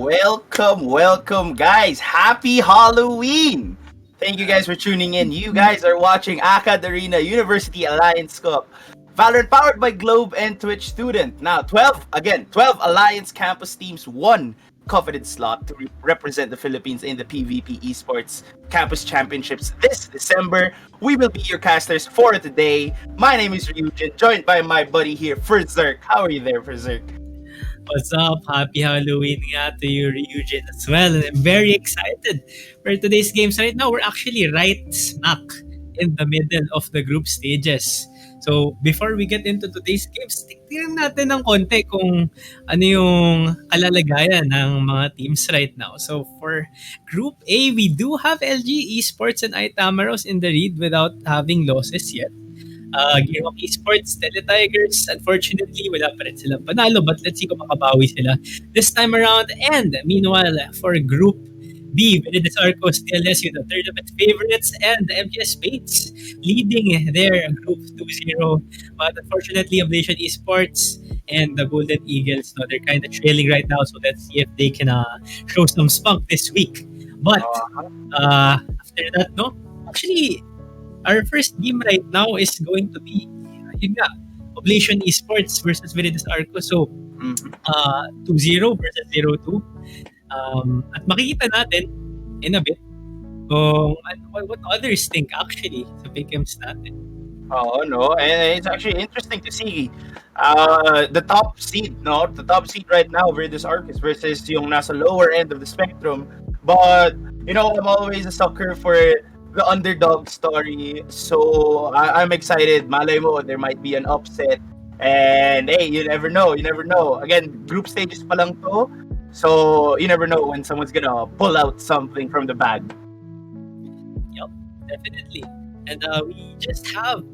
welcome, guys. Happy Halloween! Thank you guys for tuning in. You guys are watching AcadArena University Alliance Cup. Valorant powered by Globe and Twitch Student. Now, 12 Alliance campus teams, one coveted slot to represent the Philippines in the PvP Esports Campus Championships this December. We will be your casters for today. My name is Ryujin, joined by my buddy here, Ferzerk. How are you there, Ferzerk? What's up? Happy Halloween nga to you, Ryujin, as well. And I'm very excited for today's games. Right now, we're actually right smack in the middle of the group stages. So, before we get into today's games, tingnan natin ng konti kung ano yung kalalagayan ng mga teams right now. So, for Group A, we do have LG Esports and Itamaros in the lead without having losses yet. Game of Esports, Tigers, unfortunately, wala pa rin silang panalo, but let's see kung makabawi sila this time around. And meanwhile, for Group B, Veritas Arcos, DLSU, the tournament favorites, and the MGS Spades leading their Group 2-0. But unfortunately, Ablation Esports and the Golden Eagles, no, they're kind of trailing right now, so let's see if they can show some spunk this week. But after that, no, actually, our first game right now is going to be, yun nga, Oblation Esports versus Veritas Arcos. So, 2-0 versus 0-2. At makikita natin in a bit kung what others think actually sa pick'ems natin. Oh, no. And it's actually interesting to see the top seed, no? The top seed right now, Veritas Arcos versus yung nasa lower end of the spectrum. But, you know, I'm always a sucker for the underdog story. So I'm excited. Malay mo, there might be an upset. And hey, you never know. Again, group stages pa lang to. So you never know when someone's gonna pull out something from the bag. Yup, definitely. And we just have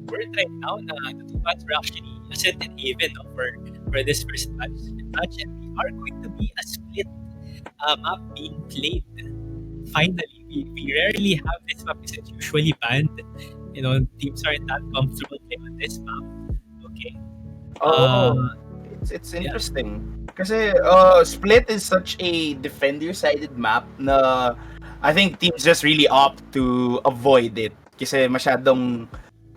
word right now na the two matches were actually set in even for this first match. And we are going to be a split map being played. Finally, we rarely have this map because it's usually banned. You know, teams aren't that comfortable playing on this map. Okay. It's interesting. Kasi Split is such a defender-sided map na I think teams just really opt to avoid it. Kasi masyadong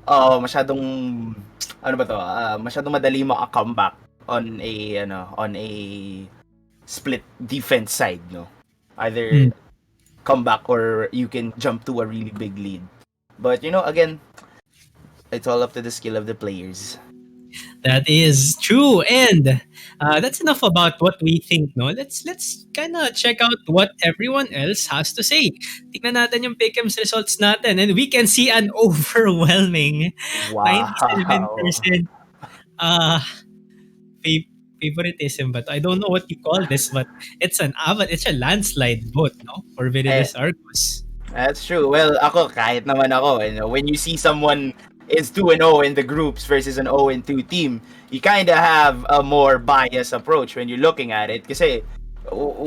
masyadong madali maka-comeback on a split defense side, no? Either comeback or you can jump to a really big lead. But you know, again, it's all up to the skill of the players. That is true, and that's enough about what we think. No, let's kind of check out what everyone else has to say. Tingnan natin yung pick'ems results natin, and we can see an overwhelming 97% favoritism. But I don't know what you call this, but it's a landslide vote, no, for Veritas Arcos. That's true. Well, kahit naman ako, you know, when you see someone is 2-0 in the groups versus an 0-2 team, you kind of have a more biased approach when you're looking at it. Kasi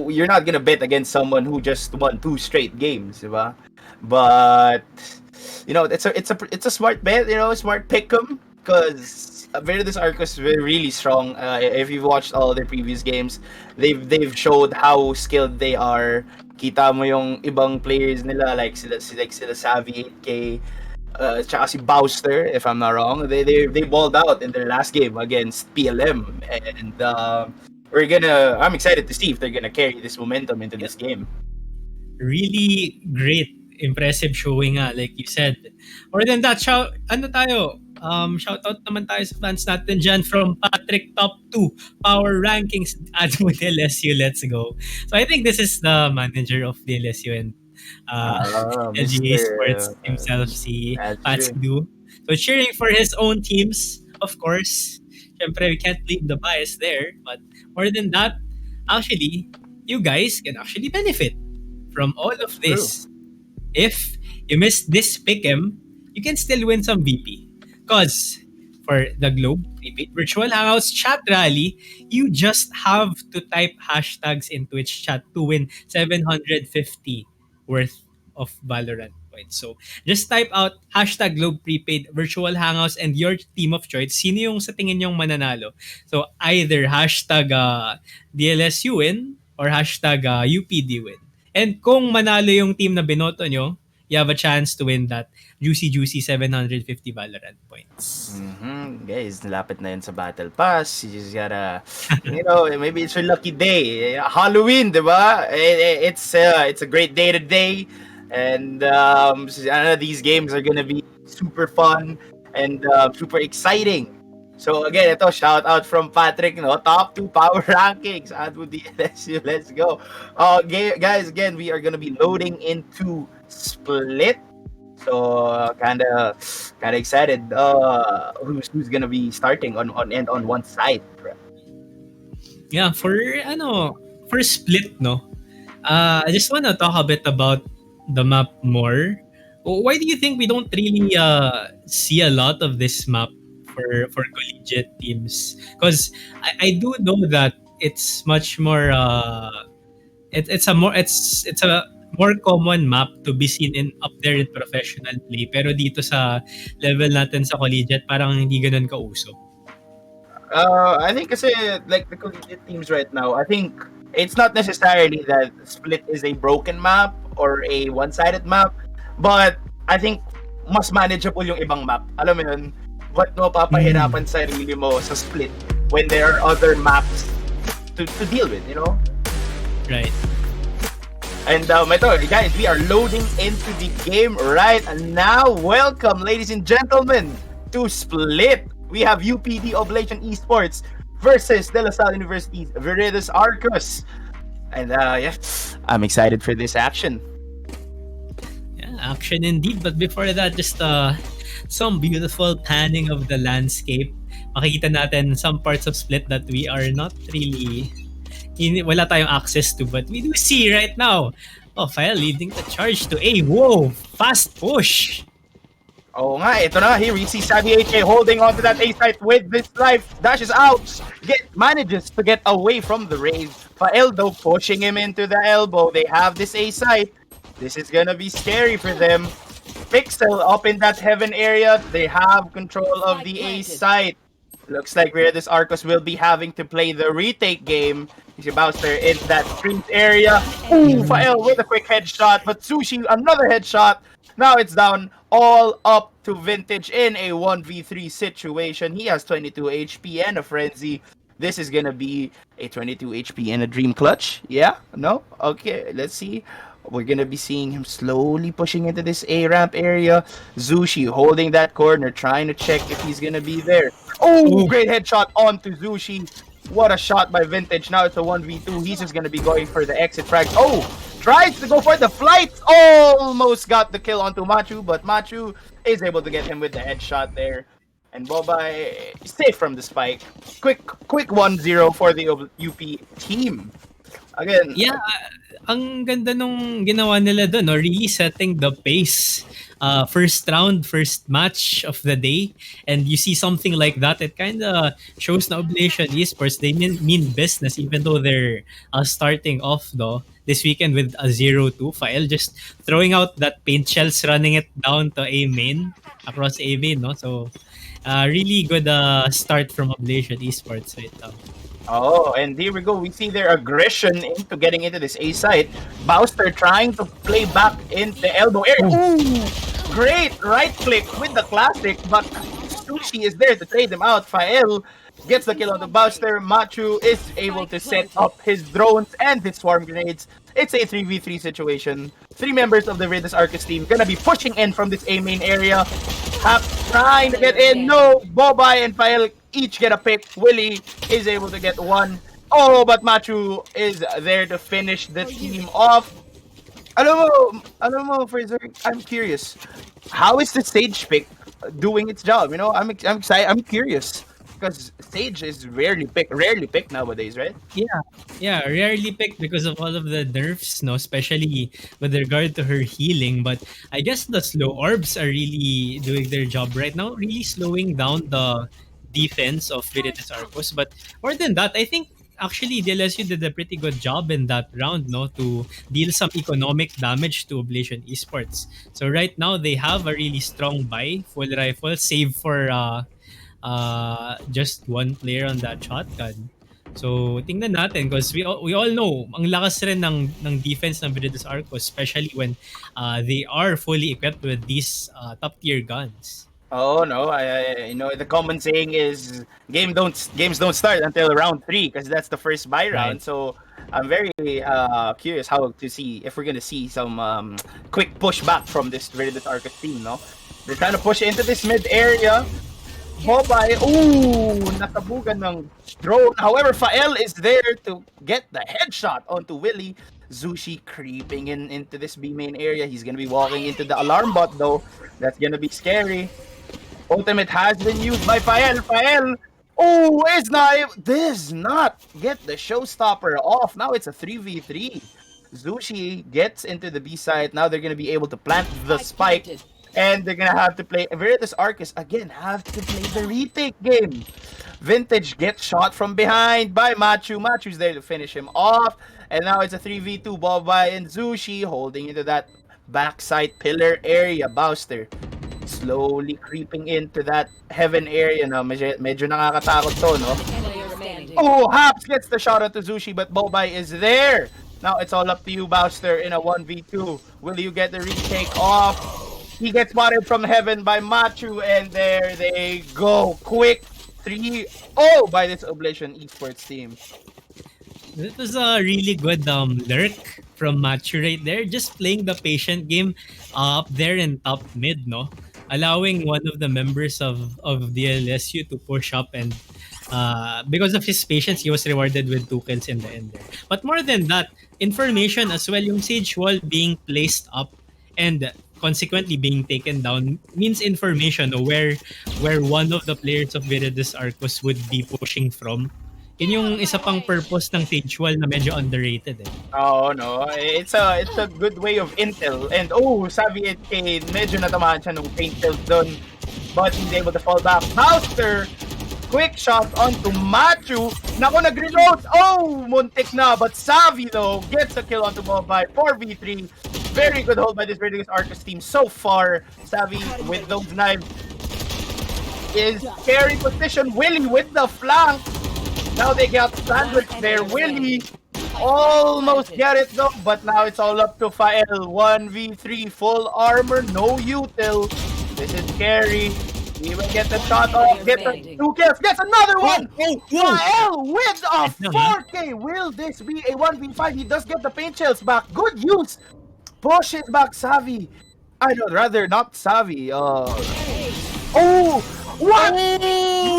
you're not gonna bet against someone who just won 2 straight games, diba? But you know, it's a smart bet, you know, smart pick'em, because Veritas Arcos is really strong. If you've watched all their previous games, they've showed how skilled they are. Kita mo yung ibang players nila like sila Savvy 8K. Tsaka si Bowster, if I'm not wrong, they balled out in their last game against PLM, and I'm excited to see if they're gonna carry this momentum into this game. Really great, impressive showing like you said. More than that, shout out naman tayo sa fans natin dyan from Patrick Top 2 Power Rankings at DLSU. Let's go. So I think this is the manager of DLSU and LG Esports himself, si Patsdu. So cheering for his own teams, of course. Syempre, we can't leave the bias there. But more than that, actually, you guys can actually benefit from all of this. True. If you missed this pick'em, you can still win some VP. Because for the Globe Prepaid Virtual Hangouts Chat Rally, you just have to type hashtags in Twitch chat to win 750 worth of Valorant points. So, just type out hashtag Globe Prepaid Virtual Hangouts and your team of choice. Sino yung sa tingin yung mananalo? So, either hashtag DLSU win or hashtag UPD win. And kung manalo yung team na binoto nyo, you have a chance to win that juicy 750 Valorant points. Guys, nalapit na yun sa Battle Pass. You just gotta, maybe it's your lucky day. Halloween, di ba? It's a great day today. And these games are gonna be super fun and super exciting. So again, ito, shout out from Patrick, top 2 power rankings. Adu DLSU, let's go. Guys, again, we are gonna be loading into Split. So kind of excited. Who's gonna be starting on one side? Yeah, for Split, no. I just wanna talk a bit about the map more. Why do you think we don't really see a lot of this map for collegiate teams? Because I do know that it's much more it's a more common map to be seen in up there in professional play, pero dito sa level natin sa collegiate parang hindi ganoon kauso. I think kasi like the collegiate teams right now, I think it's not necessarily that Split is a broken map or a one-sided map, but I think mas manageable yung ibang map. Alam mo yun? Ba't mo papahirapan sarili mo sa Split when there are other maps to deal with, Right. And ito, guys, we are loading into the game right now. Welcome, ladies and gentlemen, to Split. We have UPD Oblation Esports versus De La Salle University's Viridis Arcus. And I'm excited for this action. Yeah, action indeed. But before that, just some beautiful panning of the landscape. Makikita natin some parts of Split that we are not really wala tayong access to, but we do see right now. File leading the charge to A. Whoa! Fast push! Oh nga, ito na. Here we see Savvy HA holding on to that A site with this life. Dashes out. Manages to get away from the raid. Fael though pushing him into the elbow. They have this A site. This is gonna be scary for them. Pixel up in that heaven area. They have control of the A site. Looks like Viridis Arcus will be having to play the retake game. He's about to in that street area. Ooh, Fael with a quick headshot, but Sushi another headshot. Now it's down all up to Vintage in a 1v3 situation. He has 22 HP and a Frenzy. This is gonna be a 22 HP and a Dream Clutch. Yeah? No? Okay, let's see. We're gonna be seeing him slowly pushing into this A-ramp area. Zushi holding that corner, trying to check if he's gonna be there. Oh, great headshot onto Zushi. What a shot by Vintage. Now it's a 1v2. He's just gonna be going for the exit frag. Oh, tries to go for the flight. Almost got the kill onto Machu, but Machu is able to get him with the headshot there. And Boba is safe from the spike. Quick 1-0 for the UP team. Again, yeah, ang ganda nung ginawa nila doon, no? Really setting the pace. First round, first match of the day, and you see something like that, it kind of shows na Oblation Esports, they mean business, even though they're starting off though this weekend with a 0-2 file, just throwing out that paint shells, running it down to A main, across A main, no? So, really good start from Oblation Esports right now. Oh, and here we go. We see their aggression into getting into this A site. Bowster trying to play back in the elbow area. Ooh, great right click with the classic, but Sushi is there to trade them out. Fael gets the kill on the Bowster. Machu is able to set up his drones and his swarm grenades. It's a 3v3 situation. 3 members of the Viridis Arcus team gonna be pushing in from this A main area. Trying to get in. No, Bobai and Fael each get a pick. Willie is able to get one. Oh, but Machu is there to finish the team off. Alam mo, Fraser, I'm curious. How is the Sage pick doing its job? I'm excited. I'm curious. Because Sage is rarely picked nowadays, right? Yeah, rarely picked because of all of the nerfs, no, especially with regard to her healing. But I guess the slow orbs are really doing their job right now, really slowing down the defense of Viridis Arcus. But more than that, I think actually DLSU did a pretty good job in that round, no, to deal some economic damage to Oblation Esports. So right now they have a really strong buy, full rifle, save for just one player on that shotgun. So, tingnan natin because we all know ang lakas rin ng defense ng Viridius Arcos, especially when they are fully equipped with these top tier guns. Oh no, the common saying is games don't start until round 3 because that's the first buy Right. round. So I'm very curious how to see if we're gonna see some quick pushback from this Viridius Arcus team. No, they're trying to push into this mid area. Bobay, nakabugan ng drone. However, Fael is there to get the headshot onto Willie. Zushi creeping into this B main area. He's gonna be walking into the alarm bot though. That's gonna be scary. Ultimate has been used by Fael. Fael, does not get the showstopper off. Now it's a 3v3. Zushi gets into the B side. Now they're gonna be able to plant the spike. And they're gonna have to play Viridius Arcus again, have to play the retake game. Vintage gets shot from behind by Machu. Machu's there to finish him off. And now it's a 3v2. Bobby and Zushi holding into that backside pillar area. Bowster slowly creeping into that heaven area. No? Medyo nakakatakot to, no? Oh, Haps gets the shot onto Zushi, but Bobby is there. Now it's all up to you, Bowster, in a 1v2. Will you get the retake off? He gets spotted from heaven by Machu, and there they go. Quick 3-0 by this Oblation Esports team. That was a really good lurk from Machu right there. Just playing the patient game up there in top mid, no? Allowing one of the members of DLSU to push up, and because of his patience, he was rewarded with 2 kills in the end there. But more than that, information as well, yung Sage Wall being placed up and consequently being taken down means information where one of the players of Viridius Arcos would be pushing from. Yun yung isa pang purpose ng Sage Wall na medyo underrated eh. Oh no, it's a good way of intel. And Savvy HK, medyo natamaan siya nung paint tilt doon. But he's able to fall back. Bowster, quick shot onto Machu. Naku, nag-reload. Muntik na. But Savvy though gets a kill onto Mobile. 4v3. Very good hold by this Viridius Arcus team so far. Savvy with those knives is carry position. Willie with the flank. Now they got sandwiched there. Willie almost get it though, but now it's all up to Fael. 1v3 full armor, no util. This is scary. He will get the shot off, get the 2 kills, gets another one! Fael with a 4K! Will this be a 1v5? He does get the paint shells back. Good use! Pushes back Savvy. I know, rather not Savvy. What? Oh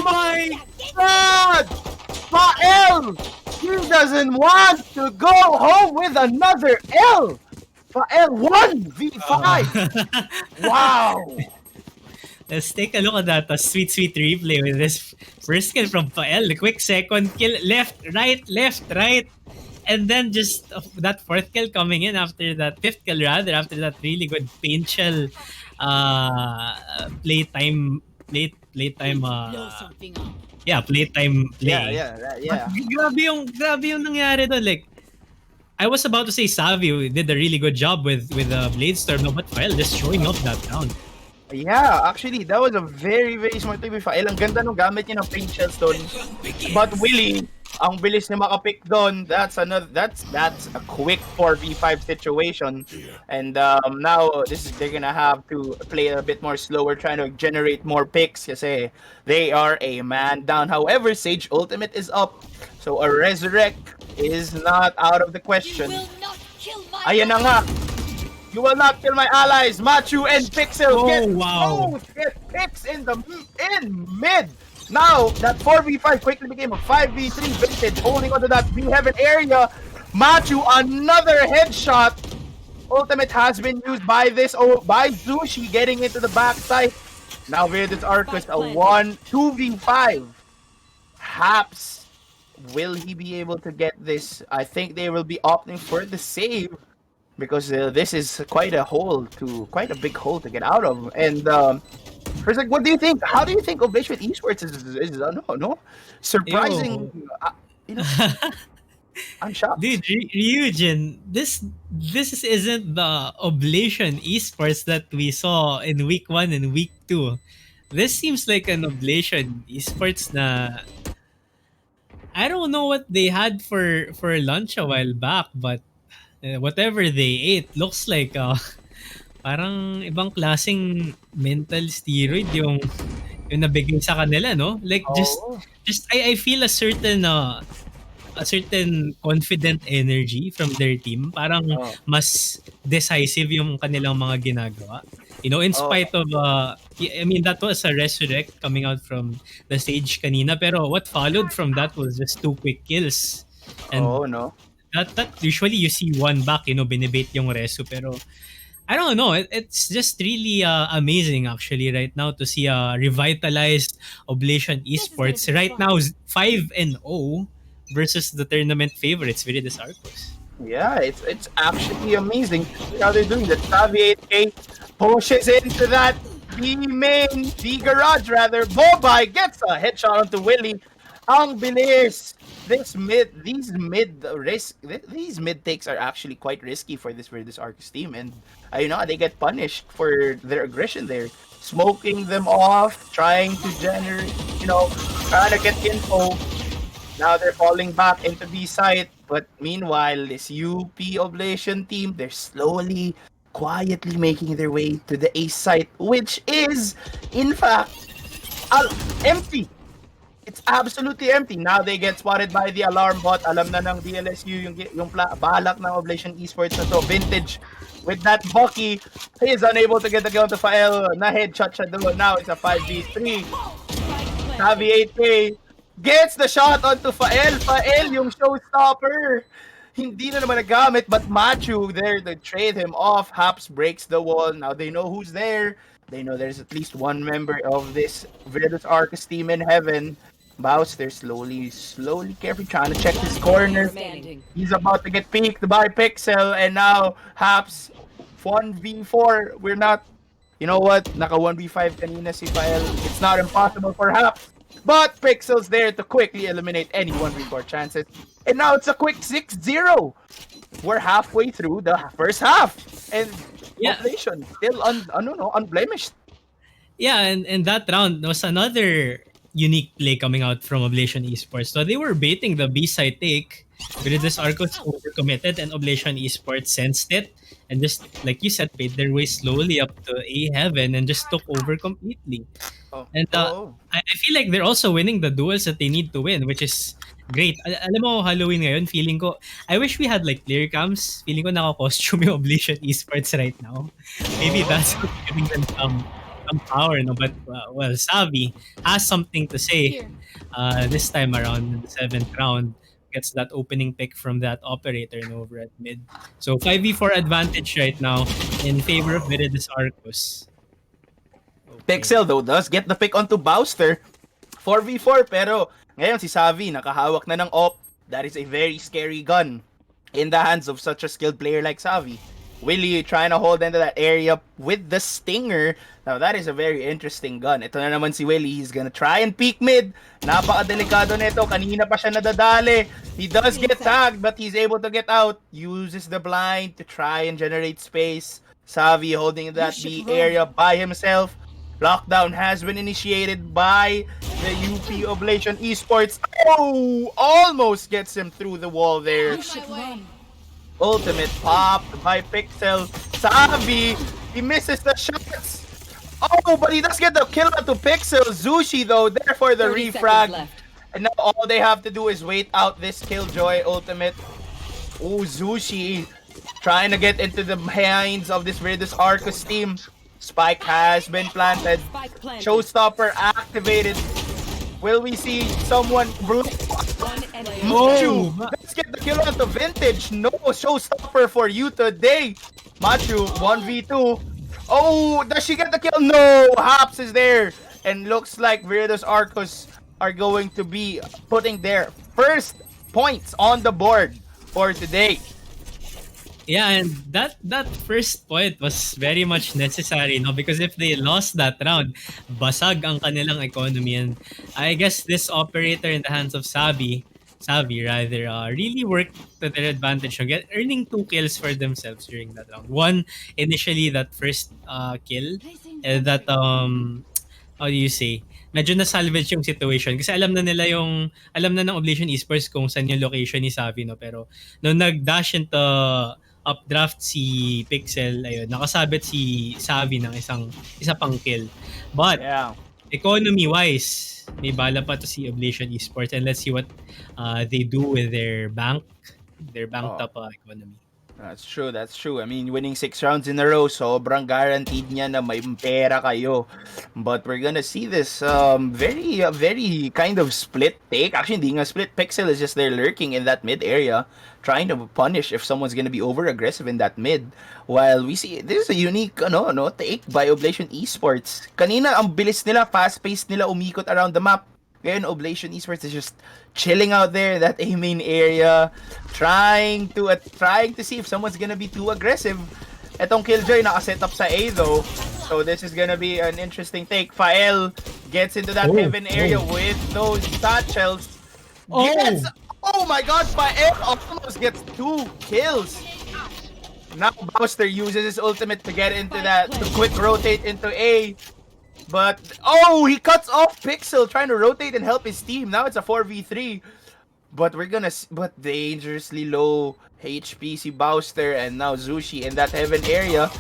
my god! Fael! He doesn't want to go home with another L! Fael 1v5! Wow! Let's take a look at that sweet replay with this first kill from Fael. The quick second kill, left, right. And then just that 4th kill coming in after that, 5th kill rather, after that really good paint shell playtime play. Yeah. Grabe yung nangyari doon. Like, I was about to say Savvy did a really good job with Bladestorm, no, but Fael just showing off that round. Yeah, actually, that was a very, very smart play by Fael. Ang ganda nung gamit niya ng paint shells doon. But Willie, ang bilis niya makapick doon. That's a quick 4v5 situation. And now they're gonna have to play a bit more slower, trying to generate more picks kasi they are a man down. However, Sage ultimate is up. So a resurrect is not out of the question. Ayan na nga. You will not kill my allies. Machu and Pixel get picks in mid. Now that 4v5 quickly became a 5v3. Vintage holding onto that B heaven area. Machu, another headshot. Ultimate has been used by Zushi, getting into the backside. Now Viridius Arcus a 2v5. Haps, will he be able to get this? I think they will be opting for the save, because this is quite a big hole to get out of. And first, what do you think? How do you think Oblation with Esports is surprising? I'm shocked. Dude, Ryujin, this isn't the Oblation Esports that we saw in week 1 and week 2. This seems like an Oblation Esports na I don't know what they had for lunch a while back, but whatever they ate looks like parang ibang klaseng mental steroid yung nabigay sa kanila, no? Like Oh, just I feel a certain confident energy from their team. Parang oh, mas decisive yung kanilang mga ginagawa. You know, in oh, spite of, I mean, that was a resurrect coming out from the stage kanina. Pero what followed from that was just two quick kills. And oh, no. that usually you see one back, binibait yung reso. Pero I don't know. It's just really amazing actually right now to see a revitalized Oblation Esports. Right now is 5-0 versus the tournament favorites, Viridian Arcos. Yeah, it's actually amazing to see how they're doing. The Savvy 8K pushes into that B garage rather. Bobby gets a headshot onto Willie. Ang bilis. These mid takes are actually quite risky for this Arcus team, and they get punished for their aggression there, smoking them off, trying to generate, trying to get info. Now they're falling back into B site, but meanwhile, this UP Oblation team, they're slowly, quietly making their way to the A site, which is, in fact, empty. It's absolutely empty. Now they get spotted by the alarm bot. Alam na ng DLSU yung balak ng Oblation Esports na to. Vintage with that Bucky. He is unable to get the kill to Fael. Na headshot siya doon. Now it's a 5v3. Savvy 8K gets the shot onto Fael. Fael yung showstopper. Hindi na naman nagamit, but Machu there to trade him off. Haps breaks the wall. Now they know who's there. They know there's at least one member of this Virtus Arcus team in heaven. Baus, they're slowly, carefully trying to check his corner. He's about to get peeked by Pixel, and now Haps 1v4. We're not, you know what? Naka 1v5 kanina si Fael. It's not impossible for Haps. But Pixel's there to quickly eliminate any 1v4 chances. And now it's a quick 6-0. We're halfway through the first half. And population still unblemished. Yeah, and that round was another unique play coming out from Oblation Esports. So they were baiting the B-side take, Viridian Arcos overcommitted, and Oblation Esports sensed it and just, like you said, paid their way slowly up to A heaven and just took over completely. And I feel like they're also winning the duels that they need to win, which is great. Alam mo, Halloween ngayon, feeling ko, I wish we had like clear cams. Feeling ko naka-costume yung Oblation Esports right now. Maybe that's what's giving them some power, no? But, well, Savvy has something to say this time around in the 7th round. Gets that opening pick from that operator over at mid. So 5v4 advantage right now in favor of Viridian Arcos. Pixel though does get the pick onto Bowster. 4v4 pero ngayon si Savvy nakahawak na ng op. That is a very scary gun in the hands of such a skilled player like Savvy. Willie trying to hold into that area with the Stinger. Now that is a very interesting gun. Ito na naman si Willie. He's gonna try and peek mid. Napaka-delikado nito. Kanina pa siya nadadali. He does get tagged but he's able to get out. Uses the blind to try and generate space. Savvy holding that B area by himself. Lockdown has been initiated by the UP Oblation Esports. Oh! Almost gets him through the wall there. Ultimate pop by Pixel. Savvy, he misses the shots. Oh, but he does get the kill to Pixel. Zushi, though, there for the refrag. And now all they have to do is wait out this Killjoy ultimate. Oh, Zushi trying to get into the hands of this Viridian Arcus team. Spike has been planted. Showstopper activated. Will we see someone Machu, let's get the kill on the Vintage. No showstopper for you today. Machu, 1v2. Oh, does she get the kill? No, Haps is there. And looks like Viridian Arcos are going to be putting their first points on the board for today. Yeah, and that first point was very much necessary, no? Because if they lost that round, basag ang kanilang economy. And I guess this operator in the hands of Savvy rather, really worked to their advantage. So earning 2 kills for themselves during that round. One, initially that first kill, that how do you say? medyo na-salvage yung situation kasi alam na ng Oblation Esports kung saan yung location ni Savi, no? Pero nung nag-dash into updraft si Pixel, ayun, nakasabit si Savi ng isa pang kill. But Yeah. economy-wise, may bala pa to si Oblation Esports, and let's see what they do with their banked Oh. up economy. That's true, that's true. I mean, winning 6 rounds in a row, sobrang guaranteed niya na may pera kayo. But we're gonna see this very kind of split take. Actually, hindi nga split. Pixel is just there lurking in that mid area, trying to punish if someone's gonna be over aggressive in that mid. While we see, this is a unique take by Oblation Esports. Kanina, ang bilis nila, fast-paced nila umikot around the map. Ngayon, Oblation Esports is just chilling out there in that A main area, trying to see if someone's gonna be too aggressive. Etong Killjoy nakaset up sa A though, so this is gonna be an interesting take. Fael gets into that heaven area with those satchels. Oh my god, Fael almost gets 2 kills. Now Buster uses his ultimate to get into that, to quick rotate into A. But, he cuts off Pixel trying to rotate and help his team. Now it's a 4v3. But but dangerously low HP si Bowster and now Zushi in that heaven area.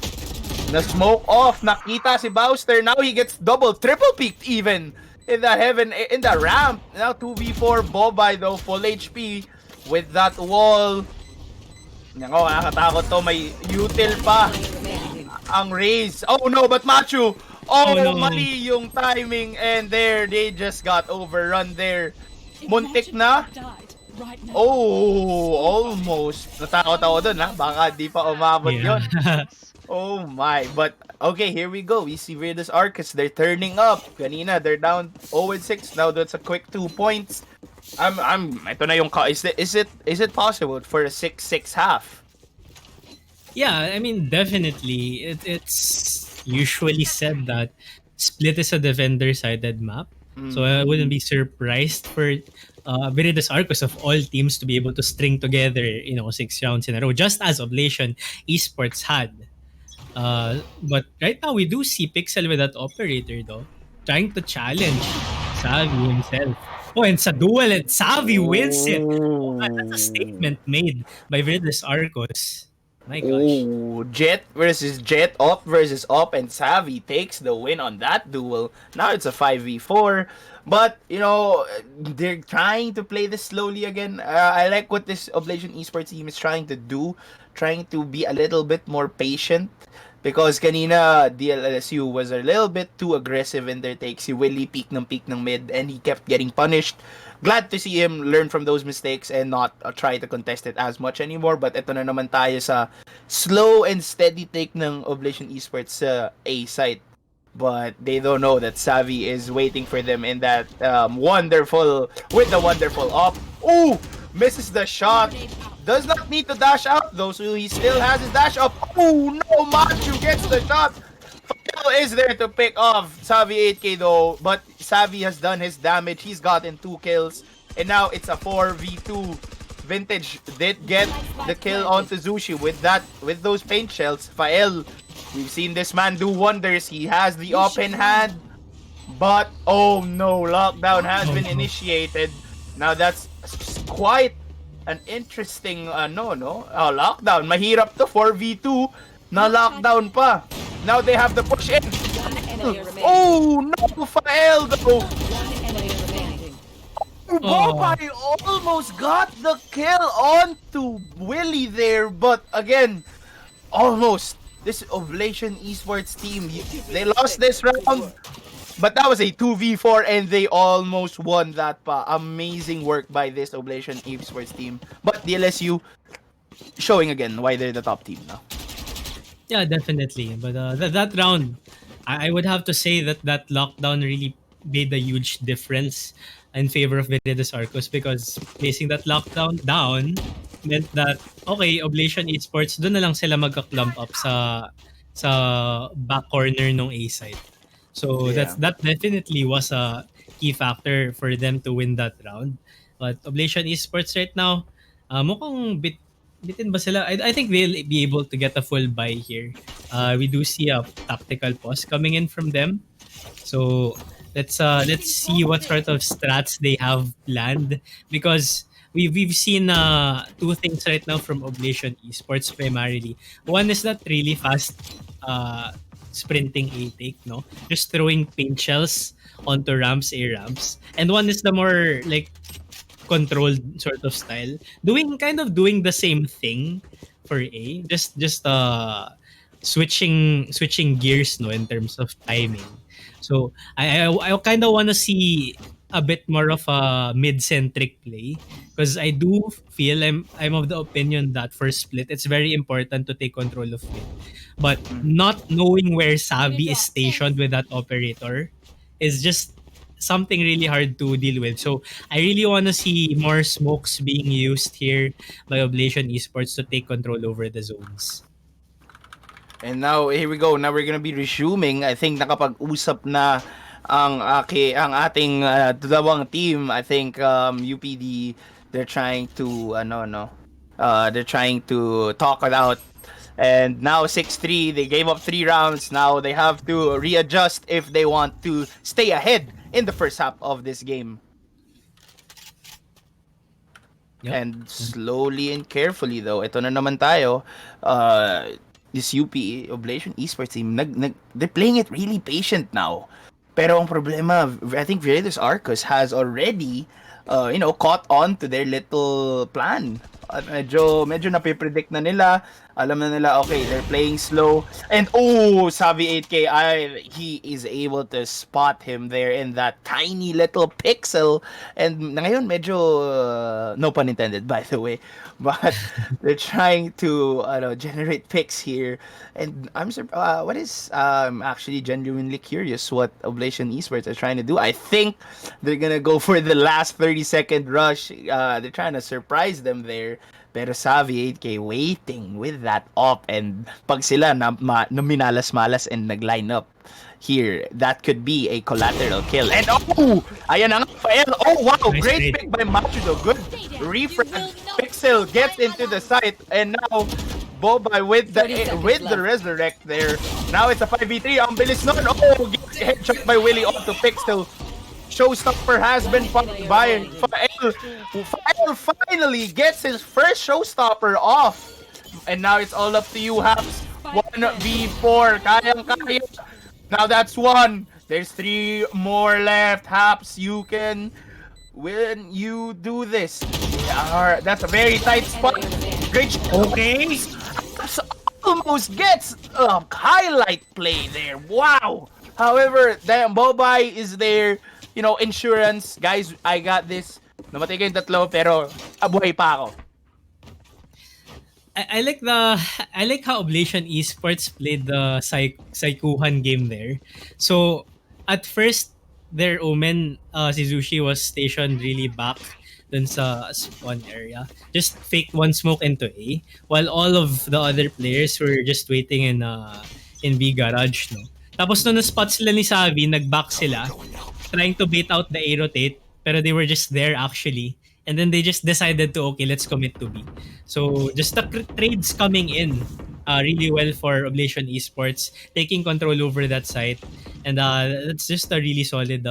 Na smoke off, nakita si Bowster. Now he gets triple peaked even in the ramp. Now 2v4 Bobby though, full HP with that wall. Nako, nakakatakot to. May util pa ang Raze. Oh no, but Machu. No. Mali yung timing and there they just got overrun there. Muntik na. Almost. Natakot ako dun ha. Baka di pa umabot yun. Oh my. But okay, here we go. We see Virtus Arcus. They're turning up. Kanina they're down 0-6. Now that's a quick 2 points. Ito na yung is it possible for a 6-6 half? Yeah, I mean definitely. It's usually said that Split is a defender-sided map. So I wouldn't be surprised for Virtus Arcus of all teams to be able to string together, 6 rounds in a row, just as Oblation Esports had. But right now we do see Pixel with that operator though, trying to challenge Savi himself. And sa duel, and Savi wins it. That's a statement made by Virtus Arcus. My gosh. Jet versus Jet, Op versus Op, and Savi takes the win on that duel. Now it's a 5v4. But, they're trying to play this slowly again. I like what this Oblation Esports team is trying to do. Trying to be a little bit more patient. Because kanina, DLSU was a little bit too aggressive in their takes. Si Willie peak ng mid and he kept getting punished. Glad to see him learn from those mistakes and not try to contest it as much anymore. But ito na naman tayo sa slow and steady take ng Oblation Esports sa A site. But they don't know that Savi is waiting for them in that wonderful op. Misses the shot. Does not need to dash out though, so he still has his dash up. No, Machu gets the shot. Fael is there to pick off Savi 8K though, but Savi has done his damage. He's gotten 2 kills, and now it's a 4v2. Vintage did get the kill onto Zushi with those paint shells. Fael, we've seen this man do wonders. He has the op in hand, but oh no, lockdown has been initiated. Now that's quite an interesting lockdown. Mahirap to 4v2 na lockdown pa. Now they have to push in. No, Fael though. Bobby almost got the kill onto Willie there, but again, almost. This Oblation Esports team, they lost this round. But that was a 2v4 and they almost won that pa. Amazing work by this Oblation Esports team. But DLSU showing again why they're the top team now. Yeah, definitely. But that round, I would have to say that lockdown really made a huge difference in favor of Virtus Arcus, because placing that lockdown down meant that, okay, Oblation Esports, doon na lang sila magka-clump up sa back corner ng A side. So that definitely was a key factor for them to win that round. But Oblation Esports right now, mukhang bitin ba sila? I think they'll be able to get a full buy here. We do see a tactical pause coming in from them. So Let's see what sort of strats they have planned, because we've seen two things right now from Oblation Esports primarily. One is that really fast uh sprinting A take, no? Just throwing paint shells onto ramps, A ramps. And one is the more like controlled sort of style, doing the same thing for A, just switching gears, no, in terms of timing. So I kind of want to see a bit more of a mid-centric play, because I do feel I'm of the opinion that for split it's very important to take control of mid, but not knowing where Savvy is stationed with that operator is just something really hard to deal with. So I really want to see more smokes being used here by Oblation Esports to take control over the zones. And now, here we go. Now we're gonna be resuming. I think nakapag-usap na ang ating dalawang team. I think UPD, they're trying to they're trying to talk it out. And now 6-3, they gave up 3 rounds. Now they have to readjust if they want to stay ahead in the first half of this game. Yep. And slowly and carefully though, ito na naman tayo. This UP Oblation Esports team, they're playing it really patient now. Pero ang problema, I think Virtus Arcus has already, caught on to their little plan. Medyo napipredict na nila. Alam na nila, okay, they're playing slow. And Savvy 8K, he is able to spot him there in that tiny little pixel. And ngayon, medyo, no pun intended, by the way. But they're trying to generate picks here. And I'm actually genuinely curious what Oblation Esports are trying to do. I think they're gonna go for the last 30-second rush. They're trying to surprise them there. Pero Savvy 8K waiting with that op, and pag sila na minalas-malas and nag-line up here, that could be a collateral kill. And ayan na nga, Fael. Oh wow, Nice great trade. pick by Machudo. Good refresh. Pixel gets into the site, and now Boba with the resurrect there. Now it's a 5v3. Ang bilis nun. Gets headshot by Willie onto Pixel. Showstopper has been fucked by Fael. Fael finally gets his first showstopper off. And now it's all up to you, Haps. 1v4. Kayang-kaya. Now that's 1. There's 3 more left. Haps, you can when you do this. Yeah, that's a very tight spot. Great shot. Okay. Haps almost gets a highlight play there. Wow. However, damn, Bobay is there. Insurance. Guys, I got this. Namatay kayong tatlo, pero abuhay pa ako. I like how Oblation Esports played the Saikuhan game there. So at first, their Omen, si Zushi was stationed really back dun sa spawn area. Just faked one smoke into A, while all of the other players were just waiting in B garage, no. Tapos nung na-spot sila ni Savvy, nag-back sila, trying to bait out the A rotate, pero they were just there actually. And then they just decided to, okay, let's commit to B. So just the trades coming in really well for Oblation Esports, taking control over that site. And that's just a really solid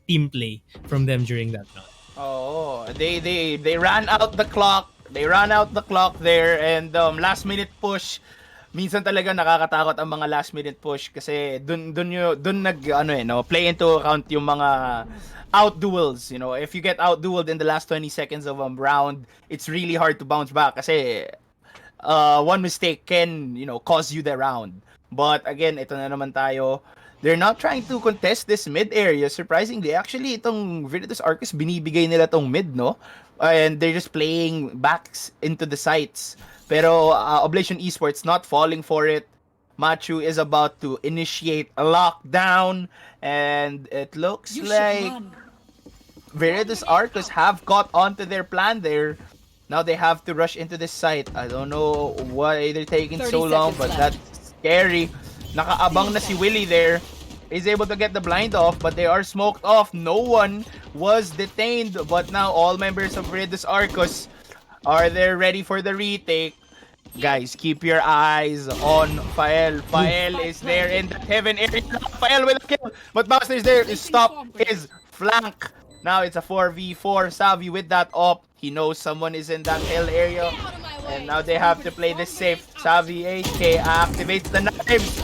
team play from them during that round. They ran out the clock. They ran out the clock there, and last minute push. Minsan talaga nakakatakot ang mga last minute push kasi dun play into account yung mga out duels. If you get out dueled in the last 20 seconds of a round, it's really hard to bounce back kasi one mistake can cause you the round. But again, ito na naman tayo. They're not trying to contest this mid area. Surprisingly, actually, itong Virtus Arcus, binibigay nila tong mid, no? And they're just playing backs into the sites. Pero Oblation Esports not falling for it. Machu is about to initiate a lockdown. And it looks like Virtus Arcus have caught onto their plan there. Now they have to rush into this site. I don't know why they're taking so long, but that's scary. Nakaabang na si Willie there. He's able to get the blind off, but they are smoked off. No one was detained, but now all members of Virtus Arcus are there ready for the retake. Guys, keep your eyes on Fael. Ooh. Fael is there in the heaven area. Fael with a kill. But Master is there to stop his flank. Now it's a 4v4. Savi with that op. He knows someone is in that hill area. And now they have to play this safe. Savi AK activates the knives.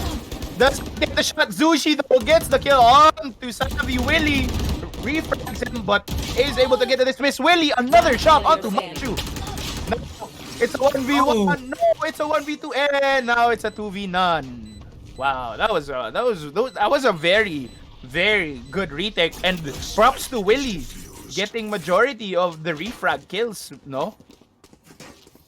Does get the shot. Zushi though gets the kill on to Savi. Willie refrags him, but is able to get to this miss. Willie, another shot onto Machu. No, it's a 1v1. Oh. No, it's a 1v2, and now it's a 2v none. Wow, that was a very very good retake, and props to Willie getting majority of the refrag kills. No,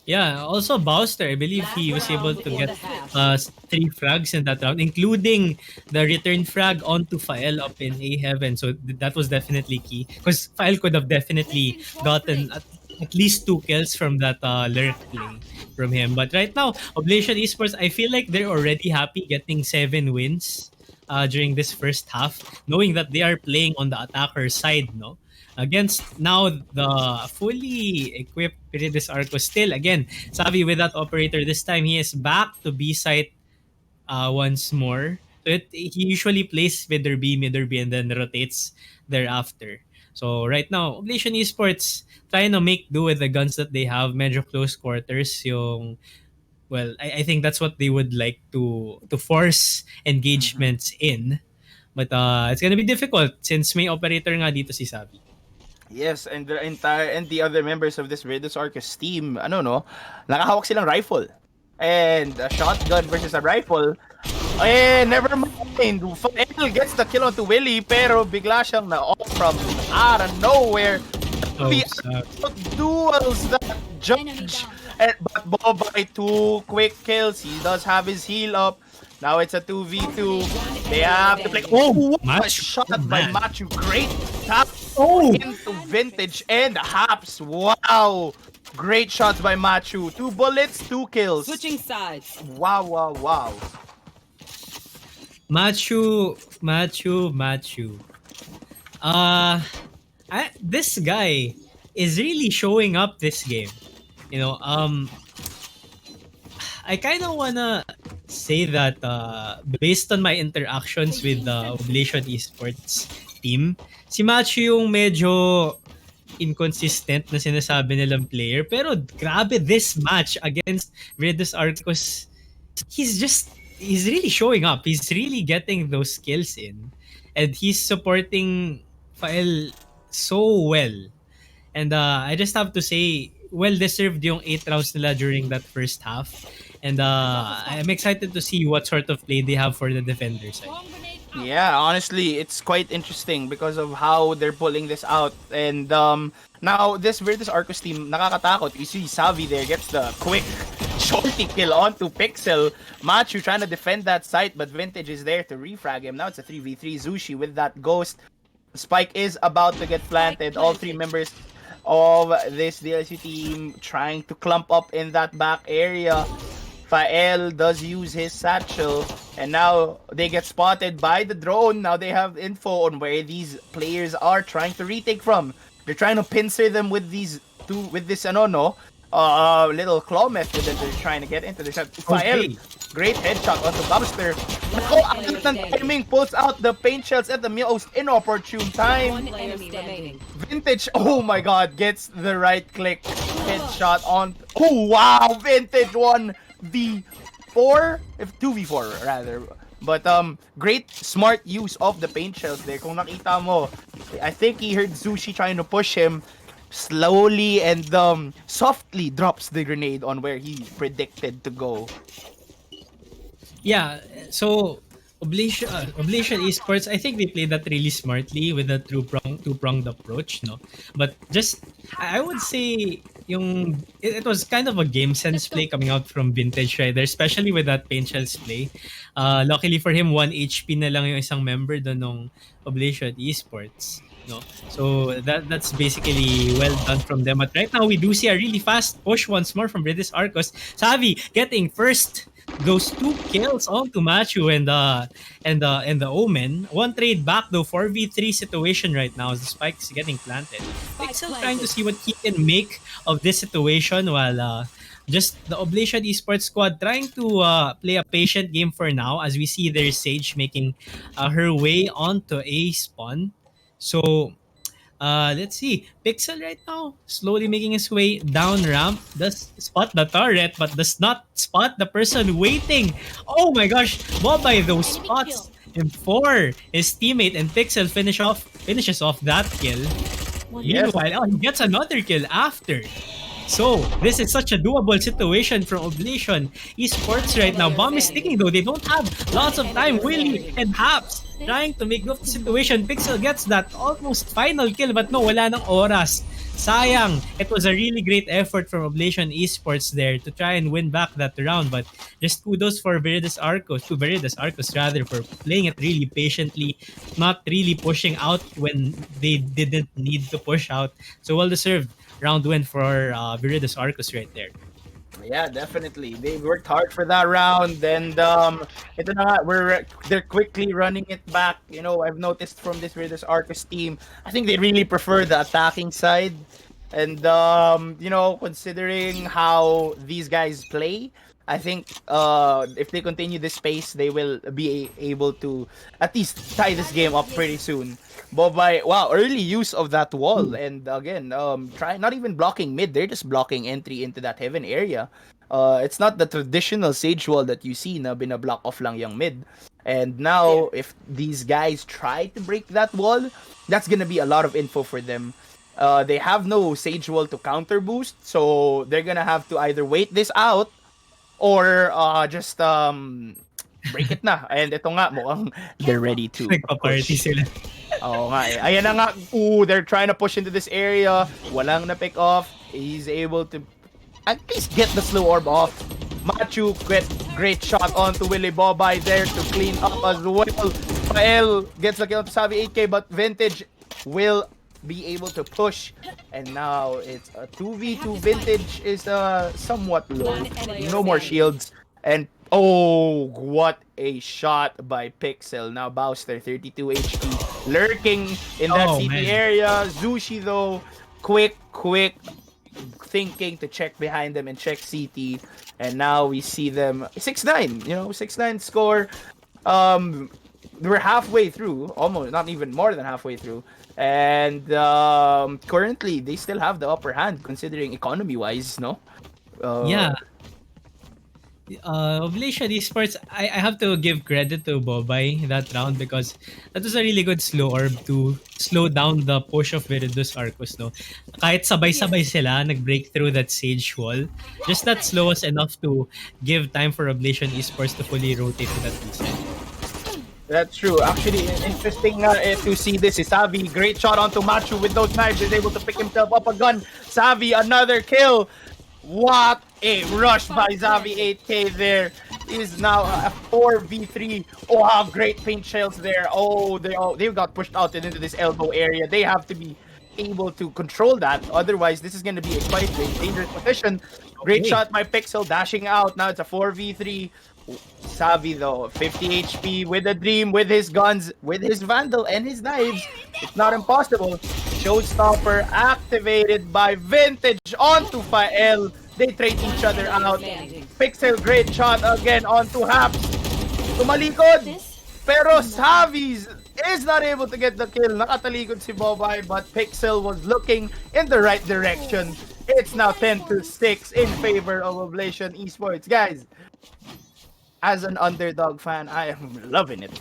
Yeah, also Bowster, I believe he was able to get 3 frags in that round, including the return frag onto Fael up in A Heaven. So that was definitely key. Because Fael could have definitely gotten at least 2 kills from that lurk play from him. But right now, Oblation Esports, I feel like they're already happy getting 7 wins during this first half, knowing that they are playing on the attacker side, no? Against now the fully equipped Piridis Arco still again Savi with that operator. This time he is back to B site once more. So he usually plays mid or B and then rotates thereafter. So right now Oblation Esports trying to make do with the guns that they have. Medyo close quarters yung well I think that's what they would like to force engagements in. But it's gonna be difficult since may operator nga dito si Savi. yes, and the entire and the other members of this Redus Arcus team, ano no, nakahawak silang rifle. And a shotgun versus a rifle. Eh, never mind. Fael gets the kill onto Willie, pero bigla siyang na-off from out of nowhere. Oh, The duels that judge. And, but Bo by 2 quick kills. He does have his heal up. Now it's a 2v2. They have to play. Oh, what a Machu. shot Oh, by man. Machu. Great tap Oh. into Vintage and Haps. Wow. Great shots by Machu. 2 bullets, 2 kills. Switching sides. Wow, wow, wow. Machu. This guy is really showing up this game. You know, I kind of wanna say that based on my interactions with the Oblation Esports team, si Machu yung medyo inconsistent na sinasabi nilang player. Pero grabe this match against Redus Arcos, he's really showing up. He's really getting those skills in. And he's supporting Fael so well. And I just have to say, well-deserved yung 8 rounds nila during that first half. And I'm excited to see what sort of play they have for the defender side. Yeah, honestly, it's quite interesting because of how they're pulling this out. And now, this Virtus Arcos team, nakakatakot. You see Savi there gets the quick shorty kill onto Pixel. Machu trying to defend that site, but Vintage is there to refrag him. Now it's a 3v3. Zushi with that ghost. Spike is about to get planted. All 3 members of this DLSU team trying to clump up in that back area. Fael does use his satchel, and now they get spotted by the drone. Now they have info on where these players are trying to retake from. They're trying to pincer them with these with this little claw method that they're trying to get into the shot. Fael, great headshot onto Bobster. Oh, ang timing pulls out the paint shells at the most inopportune time. One enemy remaining. Vintage, oh my god, gets the right click headshot on. Oh wow, Vintage 1v4, if 2v4 rather. But great smart use of the paint shells there. Kung nakita mo, I think he heard Zushi trying to push him. Slowly and softly drops the grenade on where he predicted to go. Yeah, so Oblation Esports, I think they played that really smartly with a two-pronged approach, no? But just, I would say, it was kind of a game sense play coming out from Vintage right there, especially with that paint shells play. Luckily for him, 1 HP na lang yung isang member doon ng Oblation Esports. No? So that's basically well done from them. But right now, we do see a really fast push once more from Redus Arcos. Savi getting first those 2 kills onto Machu and the Omen. 1 trade back though, 4v3 situation right now as the spike is getting planted. Pixel trying to see what he can make of this situation while just the Oblation Esports squad trying to play a patient game for now as we see their Sage making her way onto A spawn. So let's see. Pixel right now slowly making his way down ramp. Does spot the turret, but does not spot the person waiting. Oh my gosh! Bobby those spots in four. His teammate and Pixel finishes off that kill. Yes. Meanwhile, he gets another kill after. So, this is such a doable situation from Oblation Esports right now. Bomb is ticking though. They don't have lots of time. Willie and Haps trying to make up the situation. Pixel gets that almost final kill but no, wala nang oras. Sayang. It was a really great effort from Oblation Esports there to try and win back that round. But just kudos for Veritas Arcos rather, for playing it really patiently, not really pushing out when they didn't need to push out. So well deserved round win for Viridius Arcos right there. Yeah, definitely. They worked hard for that round, and ito na nga, they're quickly running it back. You know, I've noticed from this Arcus team, I think they really prefer the attacking side, and you know, considering how these guys play, I think if they continue this pace, they will be able to at least tie this game up pretty soon. But by wow, early use of that wall, and again, try not even blocking mid, they're just blocking entry into that heaven area. It's not the traditional sage wall that you see na binablock off lang yung mid. And now, if these guys try to break that wall, that's gonna be a lot of info for them. They have no sage wall to counter boost, so they're gonna have to either wait this out or just break it na. And ito nga, mukhang they're ready to Nagpa-party push. sila. Oo nga eh. Ayan na nga. Ooh, they're trying to push into this area. Walang na-pick off. He's able to at least get the slow orb off. Machu, great shot onto Willy Bobby there to clean up as well. Pael gets the kill to Savi 8K, but Vintage will be able to push. And now it's a 2v2. Vintage is somewhat low. No more shields. And oh, what a shot by Pixel. Now Bowster, 32 HP, lurking in that Oh, CT man. area. Zushi though, quick thinking to check behind them and check CT. And now we see them 6-9, you know, 6-9 score. We're halfway through, almost not even more than halfway through. And currently they still have the upper hand considering economy wise, no? Yeah. Oblation Esports, I have to give credit to Bobay that round because that was a really good slow orb to slow down the push of Viridus Arcos. No? Kahit sabay-sabay sila, nag-break through that Sage wall, just that slow was enough to give time for Oblation Esports to fully rotate to that reset. That's true. Actually, interesting to see this. Is Savi, great shot onto Machu with those knives. Is able to pick himself up a gun. Savi, another kill. What a rush by Zavi 8K there. Is now a 4v3. Oh, how great paint shells there. Oh, they got pushed out and into this elbow area. They have to be able to control that. Otherwise, this is going to be a quite dangerous position. Great Okay. shot by Pixel dashing out. Now it's a 4v3. Savi though, 50 HP with a dream, with his guns, with his vandal and his knives. It's not impossible. Showstopper activated by Vintage onto Fael. They trade each other out. Pixel, great shot again onto Haps. Tumalikod. Pero Savi's is not able to get the kill. Nakatalikod si Bobay, but Pixel was looking in the right direction. It's now 10-6 in favor of Oblation Esports. Guys, as an underdog fan, I am loving it.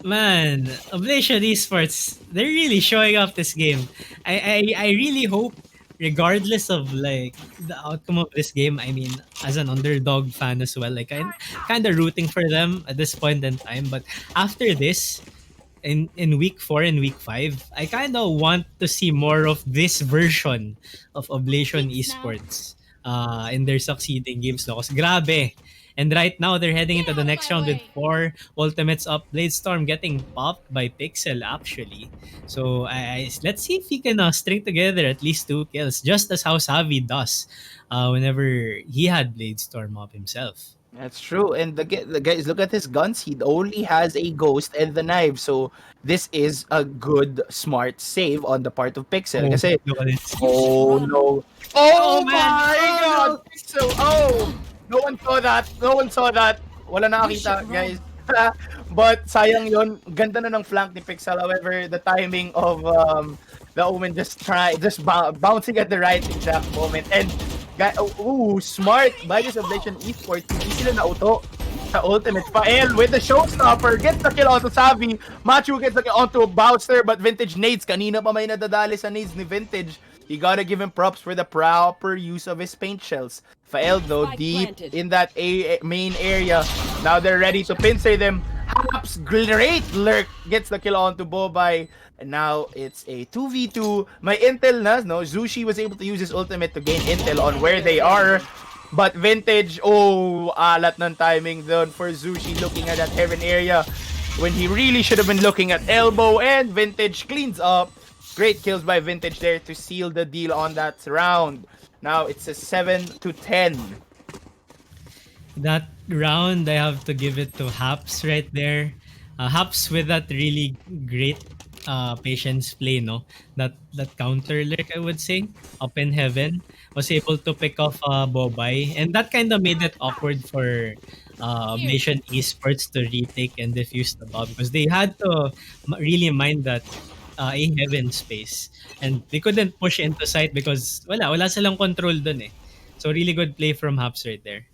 Man, Oblation Esports, they're really showing off this game. I really hope, regardless of like the outcome of this game, I mean, as an underdog fan as well, like I'm kind of rooting for them at this point in time. But after this, in week 4 and week 5, I kind of want to see more of this version of Oblation Esports in their succeeding games. No? Kasi grabe. And right now, they're heading into the next round with 4 ultimates up. Bladestorm getting popped by Pixel, actually. So, let's see if he can string together at least 2 kills, just as how Savi does whenever he had Bladestorm up himself. That's true. And the guys, look at his guns. He only has a ghost and the knife. So this is a good, smart save on the part of Pixel. Oh, Kasi, look at this. oh no. Oh Oh man! my Oh god! no! Pixel! Oh! No one saw that. No one saw that. Wala nakakita, guys. But sayang yon. Ganda na ng flank ni Pixel. However, the timing of the Omen bouncing at the right exact moment. And smart by this Oblation Esports. Hindi sila nauto sa ultimate. Fael with the showstopper gets the kill onto Savi. Machu gets the kill onto Bowser, but Vintage nades. Kanina pa may nadadali sa nades ni Vintage. You gotta give him props for the proper use of his paint shells. Fael though, deep in that main area. Now they're ready to pincer them. Haps, great lurk, gets the kill onto Bobay. And now it's a 2v2. May intel na, no? Zushi was able to use his ultimate to gain intel on where they are. But Vintage, alat ng timing doon for Zushi looking at that heaven area when he really should have been looking at elbow. And Vintage cleans up. Great kills by Vintage there to seal the deal on that round. Now it's a 7-10. That round, I have to give it to Haps right there. Haps with that really great patience play, no? That counter lurk, I would say, up in heaven, was able to pick off Bobay, and that kind of made it awkward for Nation Esports to retake and defuse the bomb because they had to really mind that a heaven space, and they couldn't push into sight because wala silang control dun eh. So really good play from Haps right there.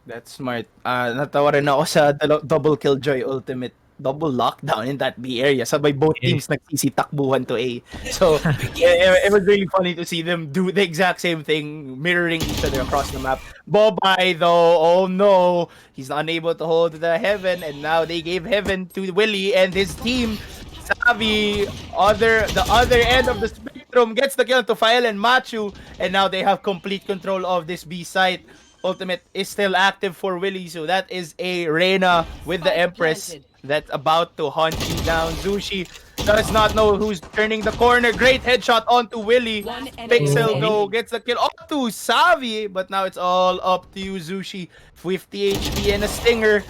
That's smart. Natawa rin ako sa double killjoy ultimate double lockdown in that B area. Sabay both Yeah. teams nagsisitakbuhan to A. So it was really funny to see them do the exact same thing, mirroring each other across the map. Bobay though, oh no, he's unable to hold the heaven, and now they gave heaven to Willie and his team. Savi, the other end of the spectrum, gets the kill to Fael and Machu, and now they have complete control of this B site. Ultimate is still active for Willie, so that is a Reina with the Empress that's about to hunt you down. Zushi does not know who's turning the corner. Great headshot onto Willie. Pixel though gets the kill onto Savi, but now it's all up to you, Zushi. 50 HP and a stinger.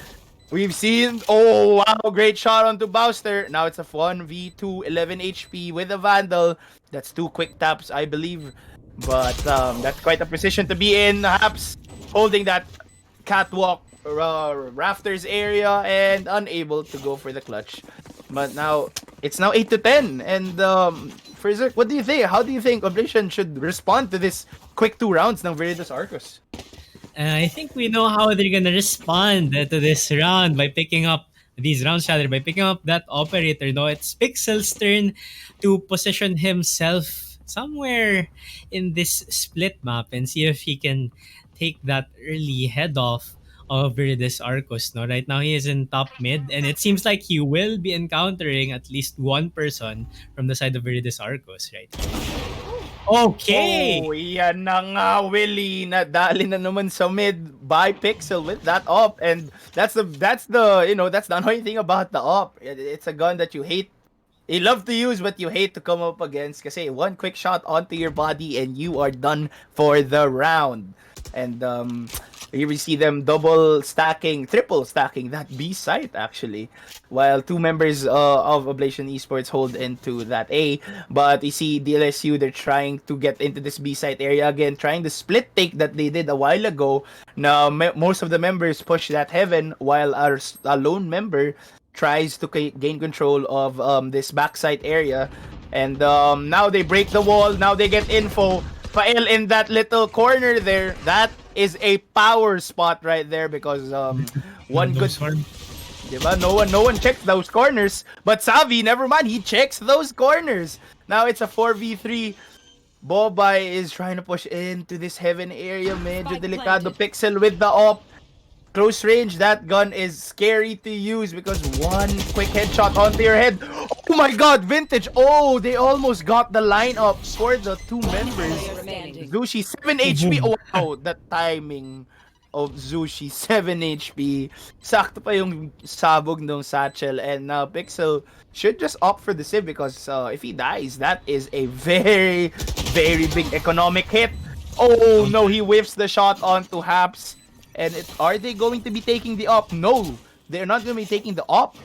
We've seen, oh wow, great shot onto Bowster. Now it's a 1v2, 11 HP with a Vandal. That's 2 quick taps, I believe. But that's quite a position to be in. Haps holding that catwalk rafters area and unable to go for the clutch. But now it's now 8-10. And for Zerk, what do you think? How do you think Oblation should respond to this quick 2 rounds ng Veritas Arcos? I think we know how they're gonna respond to this round by picking up by picking up that operator. No, it's Pixel's turn to position himself somewhere in this split map and see if he can take that early head off of Veritas Arcos. No, right now he is in top mid, and it seems like he will be encountering at least one person from the side of Veritas Arcos, right? Okay. Oh, yan na nga, Willie. Nadali na naman sa mid by Pixel with that op. And that's the annoying thing about the op. It's a gun that you hate. You love to use, but you hate to come up against. Kasi one quick shot onto your body and you are done for the round. And here we see them triple stacking that B site actually, while 2 members of Oblation Esports hold into that A. But you see DLSU, they're trying to get into this B site area again, trying the split take that they did a while ago. Now most of the members push that heaven, while a lone member tries to gain control of this backside area. And now they break the wall. Now they get info. Fael in that little corner there. That is a power spot right there because one good diba? No one checks those corners. But Savi, never mind, he checks those corners. Now it's a 4v3. Bobay is trying to push into this heaven area. Medyo delikado. Pixel with the op. Close range, that gun is scary to use because one quick headshot onto your head. Oh my god, Vintage! Oh, they almost got the lineup for the 2 members. Zushi, 7 HP. Oh, wow, the timing of Zushi, 7 HP. Sakto pa yung sabog ng satchel. And now Pixel should just opt for the save because if he dies, that is a very, very big economic hit. Oh no, he whiffs the shot onto Haps. And are they going to be taking the op? No, they're not going to be taking the op.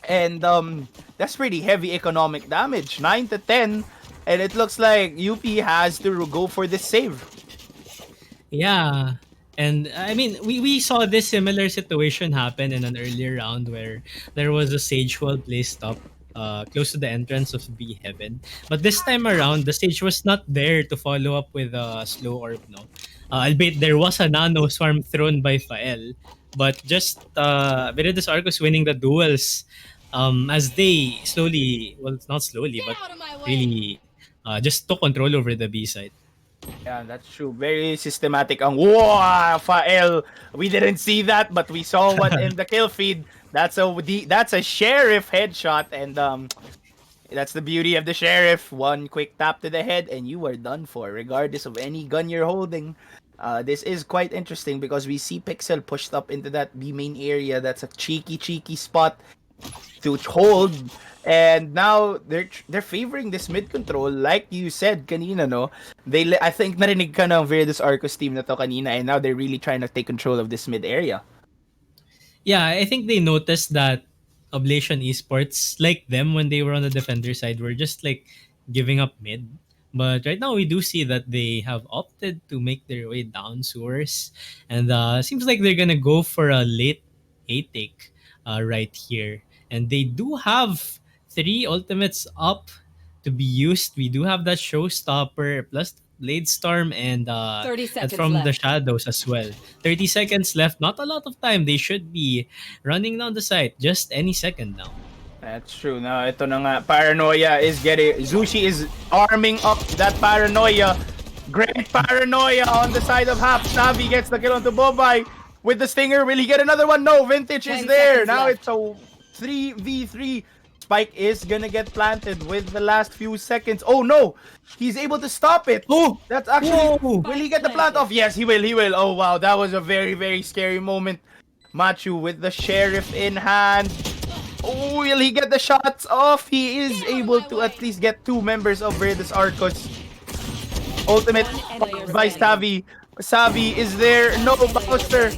And that's pretty heavy economic damage, 9 to 10. And it looks like UP has to go for this save. Yeah. And I mean, we saw this similar situation happen in an earlier round where there was a Sage Wall placed up close to the entrance of B Heaven. But this time around, the Sage was not there to follow up with a slow orb, no? Albeit there was a Nano Swarm thrown by Fael. But just Viridis Arcos winning the duels as they slowly, well, it's not slowly, but really just took control over the B side. Yeah, that's true. Very systematic. Ang wow, Fael. We didn't see that, but we saw one in the kill feed. That's a sheriff headshot, and that's the beauty of the sheriff. One quick tap to the head, and you are done for, regardless of any gun you're holding. This is quite interesting because we see Pixel pushed up into that B main area. That's a cheeky spot to hold. And now they're favoring this mid control, like you said kanina, no? I think narinig ka ng Viridis Arcos team na to kanina, and now they're really trying to take control of this mid area. Yeah, I think they noticed that Oblation Esports, like them when they were on the defender side, were just like giving up mid. But right now, we do see that they have opted to make their way down sewers. And seems like they're going to go for a late A take right here. And they do have 3 ultimates up to be used. We do have that Showstopper plus Blade Storm and 30 and seconds from the left. shadows as well. 30 seconds left. Not a lot of time. They should be running down the site just any second now. That's true. Now, ito na nga. Paranoia is getting... Zushi is arming up that Paranoia. Great Paranoia on the side of Hap. Savi gets the kill onto Bobay. With the Stinger, will he get another one? No, Vintage is 10 there. seconds Now left. it's a 3v3. Spike is gonna get planted with the last few seconds. Oh no! He's able to stop it. Oh! That's actually... Whoa! Will he get the plant off? Yes, he will. He will. Oh wow, that was a very scary moment. Machu with the sheriff in hand. Oh, will he get the shots off? He is able to at least get 2 members of Viridis Arcos. Ultimate by Savi. Savi is there. No, Bowser.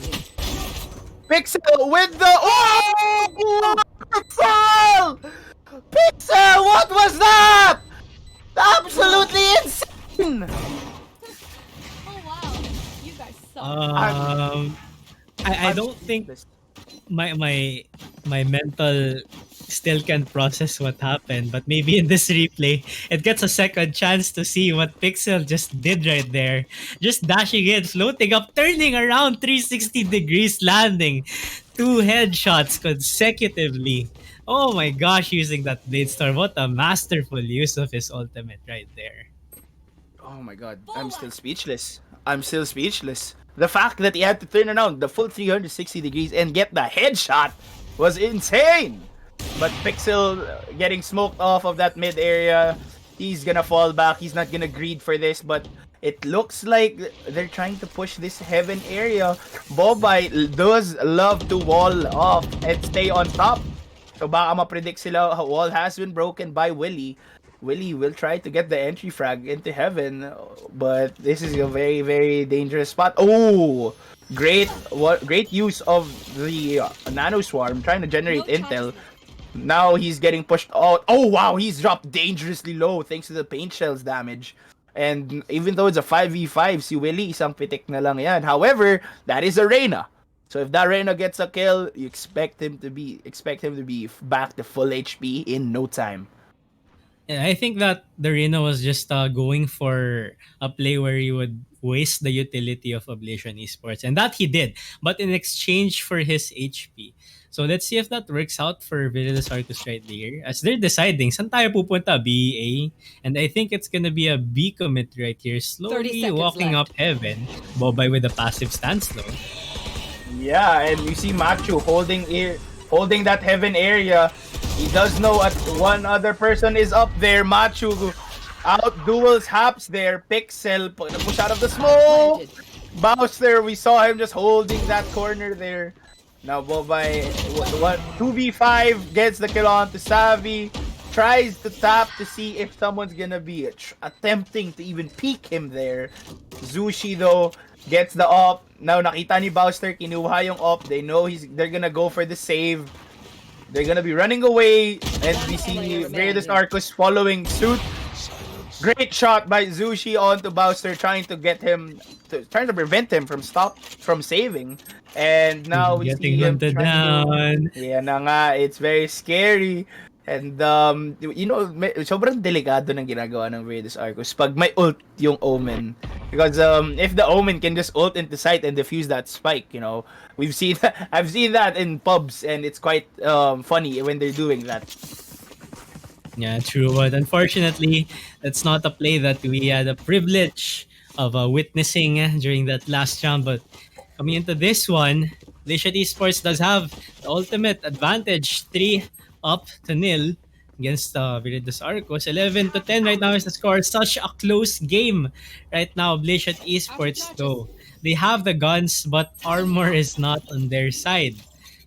Pixel with the... Oh! Pixel! Pixel! What was that? Absolutely insane! Oh wow, you guys suck. I don't think my mental still can process what happened, but maybe in this replay, it gets a second chance to see what Pixel just did right there. Just dashing in, floating up, turning around 360 degrees, landing 2 headshots consecutively. Oh my gosh, using that Blade Storm. What a masterful use of his ultimate right there. Oh my god, I'm still speechless. I'm still speechless. The fact that he had to turn around the full 360 degrees and get the headshot was insane. But Pixel getting smoked off of that mid area, he's gonna fall back. He's not gonna greed for this, but it looks like they're trying to push this heaven area. Bobay does love to wall off and stay on top. So baka ma-predict sila, wall has been broken by Willie. Willie will try to get the entry frag into heaven, but this is a very dangerous spot. Oh, great use of the nano swarm trying to generate intel. Now he's getting pushed out. Oh wow, he's dropped dangerously low thanks to the paint shells damage. And even though it's a 5v5, si Willie isang pitik na lang yan. However, that is Arena. So if that Arena gets a kill, you expect him to be back to full HP in no time. Yeah, I think that the Reno was just going for a play where he would waste the utility of Oblation Esports. And that he did, but in exchange for his HP. So let's see if that works out for Viridis Arcos right here. As they're deciding, saan tayo pupunta? B, A? And I think it's gonna be a B commit right here. 30 Slowly seconds walking left. up heaven. Bobay with a passive stance though. Yeah, and you see Machu holding that heaven area. He does know one other person is up there. Machu out duels Haps there. Pixel push out of the smoke. Bowser, we saw him just holding that corner there. Now Bobay 2v5 gets the kill on to Savi. tries to tap to see if someone's gonna be attempting to even peek him there. Zushi though gets the op. Now nakita ni Bowster, kinuha yung op. They know they're gonna go for the save. They're gonna be running away, and we see Veritas Arcus following suit. Great shot by Zushi onto Bowster, trying to prevent him from saving. And now we see him hunted trying down. yeah na nga, it's very scary. And sobrang delikado ng ginagawa ng Veritas Arcus pag may ult yung Omen. Because if the Omen can just ult into sight and defuse that spike, we've seen I've seen that in pubs, and it's quite funny when they're doing that. Yeah, true. But unfortunately, that's not a play that we had the privilege of witnessing during that last round. But coming into this one, Leisure Esports does have the ultimate advantage, 3-0 against Veritas Arcos. 11-10 right now is the score. Such a close game right now. Leisure Esports though, they have the guns, but armor is not on their side.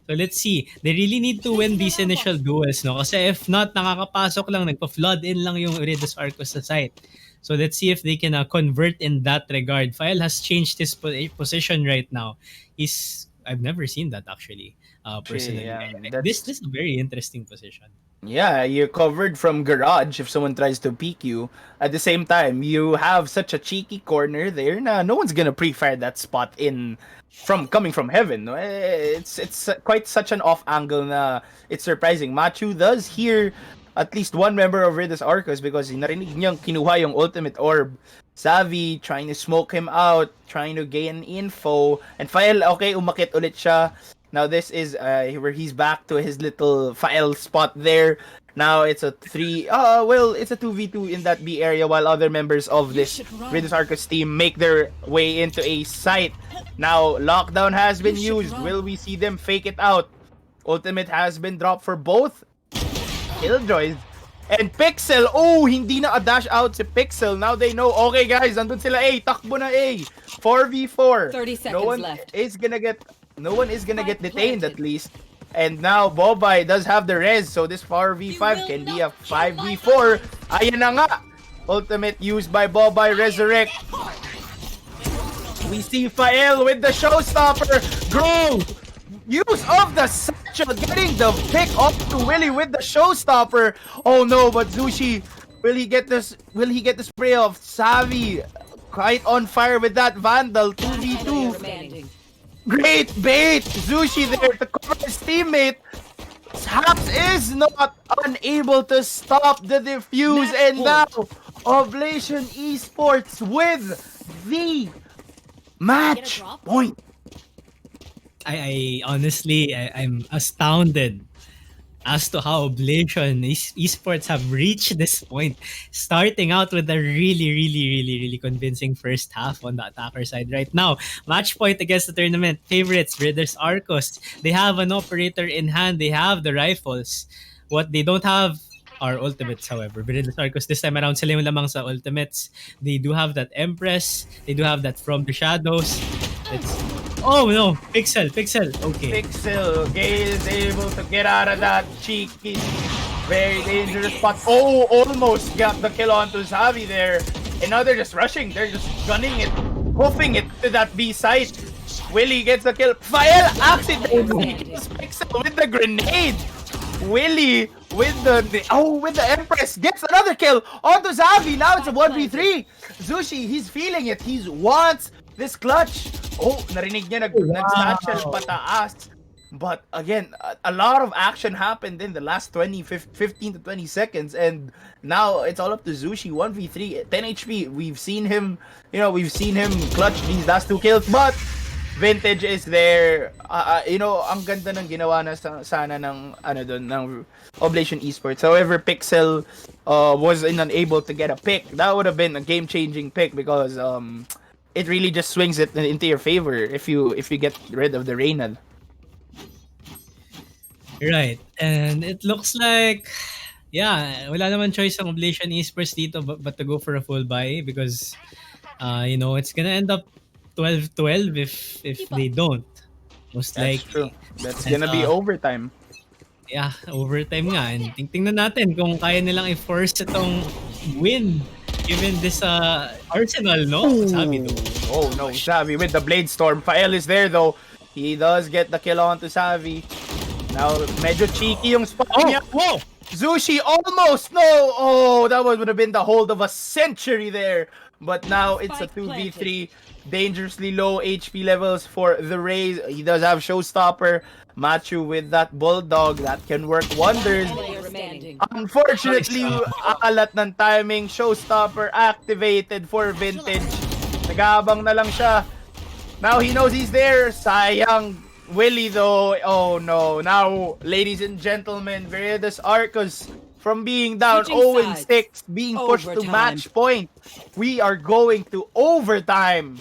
So let's see. They really need to win these initial duels, no? Kasi if not, nakakapasok lang, nagpa-flood in lang yung Veritas Arcos sa site. So let's see if they can convert in that regard. File has changed his position right now. I've never seen that actually, personally. This is a very interesting position. Yeah, you're covered from garage if someone tries to peek you. At the same time, you have such a cheeky corner there. No one's gonna pre-fire that spot coming from heaven. No? It's quite such an off angle na it's surprising. Machu does hear at least one member of Veritas Arcos because narinig niyang kinuha yung ultimate orb. Savvy trying to smoke him out, trying to gain info, and File umakit ulit siya. Now this is where he's back to his little File spot there. Now it's a 2v2 in that B area while other members of this Veritas Arcos team make their way into a site. Now lockdown has been used. Will we see them fake it out? Ultimate has been dropped for both Killjoys. And Pixel, hindi na dash out si Pixel. Now they know, okay guys, nandun sila A, takbo na A. 4v4. 30 seconds left. No one is gonna get detained at least. And now Bobay does have the res, so this 4v5 can be a 5v4. Ayan na nga. Ultimate used by Bobay, resurrect. We see Fael with the showstopper. Grow! Use of the satchel, getting the pick up to Willie with the showstopper. Oh no, but Zushi, will he get the spray of Savvy? Quite on fire with that Vandal 2v2. Great bait! Zushi there to cover his teammate. Haps is not unable to stop the defuse, and now Oblation Esports with the match point. I honestly, I'm astounded as to how Oblation Esports have reached this point, starting out with a really convincing first half on the attacker side right now. Match point against the tournament favorites, Veritas Arcos. They have an operator in hand. They have the rifles. What they don't have are ultimates, however. Veritas Arcos this time around, sila yung lamang sa ultimates. They do have that Empress. They do have that From the Shadows. Oh no, Pixel, okay. Pixel, Gale is able to get out of that cheeky, very dangerous spot. Oh, almost got the kill onto Zavi there. And now they're just rushing, they're just gunning it, hoofing it to that B site. Willie gets the kill. Fael accidentally kills Pixel with the grenade. Willie with the Empress gets another kill onto Zavi. Now it's a 1v3. Zushi, he's feeling it. He wants this clutch. Oh, narinig niya nag-satchel pataas. But again, a lot of action happened in the last 15 to 20 seconds, and now it's all up to Zushi. 1v3, 10 HP. We've seen him clutch these last two kills, but Vintage is there. Ang ganda ng ginawa na sana ng ng Oblation Esports. However, Pixel was unable to get a pick. That would have been a game-changing pick because it really just swings it into your favor if you get rid of the Reynald. Right. And it looks like wala naman choice ang Oblation Esports dito but to go for a full buy because it's gonna end up 12-12 if they don't. Most likely. True. That's gonna be overtime. Yeah, overtime nga. And tingnan natin kung kaya nilang i-force itong win given this Arsenal, no? Sabi though. Oh no, Savvy with the Blade Storm. Fael is there though. He does get the kill onto Savvy. Now, medyo cheeky yung spot niya. Whoa! Zushi almost! No! Oh, that would have been the hold of a century there. But now it's a 2v3. Dangerously low HP levels for the Rays. He does have Showstopper. Machu with that Bulldog that can work wonders. Unfortunately, akalat ng timing. Showstopper activated for Vintage. Nag-aabang na lang siya. Now he knows he's there. Sayang. Willie though, oh no. Now, ladies and gentlemen, Veritas Arcos from being down 0-6, being pushed to match point. We are going to overtime.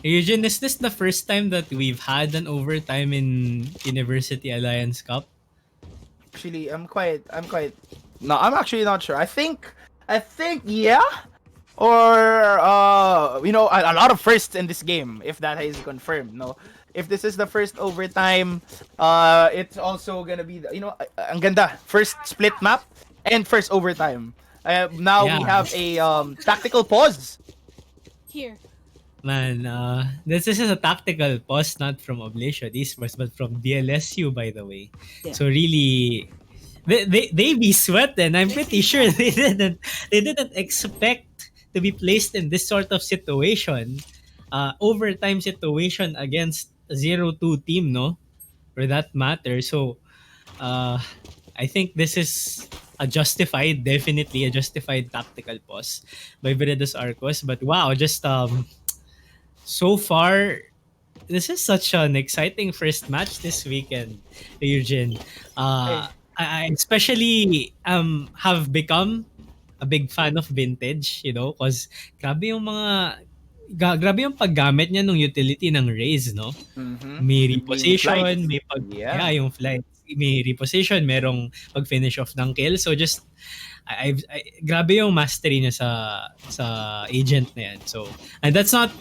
Eugene, is this the first time that we've had an overtime in University Alliance Cup? Actually, no, I'm actually not sure. I think yeah. Or a lot of firsts in this game, if that is confirmed. No, if this is the first overtime, it's also gonna be ang ganda, first split map and first overtime. Now we have a tactical pause. Here. Man, this is a tactical pause, not from Oblation Esports, but from DLSU, by the way. Yeah. So really, they be sweating. I'm pretty sure they didn't expect to be placed in this sort of situation, overtime situation against a 0-2 team, no? For that matter. So, I think this is definitely a justified tactical pause by Veritas Arcos. But wow, just so far, this is such an exciting first match this weekend, Eugene. I especially have become a big fan of Vintage, because grabe yung paggamit niya ng utility ng Raze, no? Mm-hmm. May reposition, may yung flights, may reposition, merong pag-finish off ng kill. So just I grabe yung mastery niya sa agent na yan. So, and that's not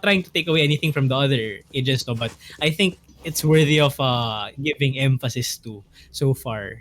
trying to take away anything from the other agents, no, but I think it's worthy of giving emphasis to so far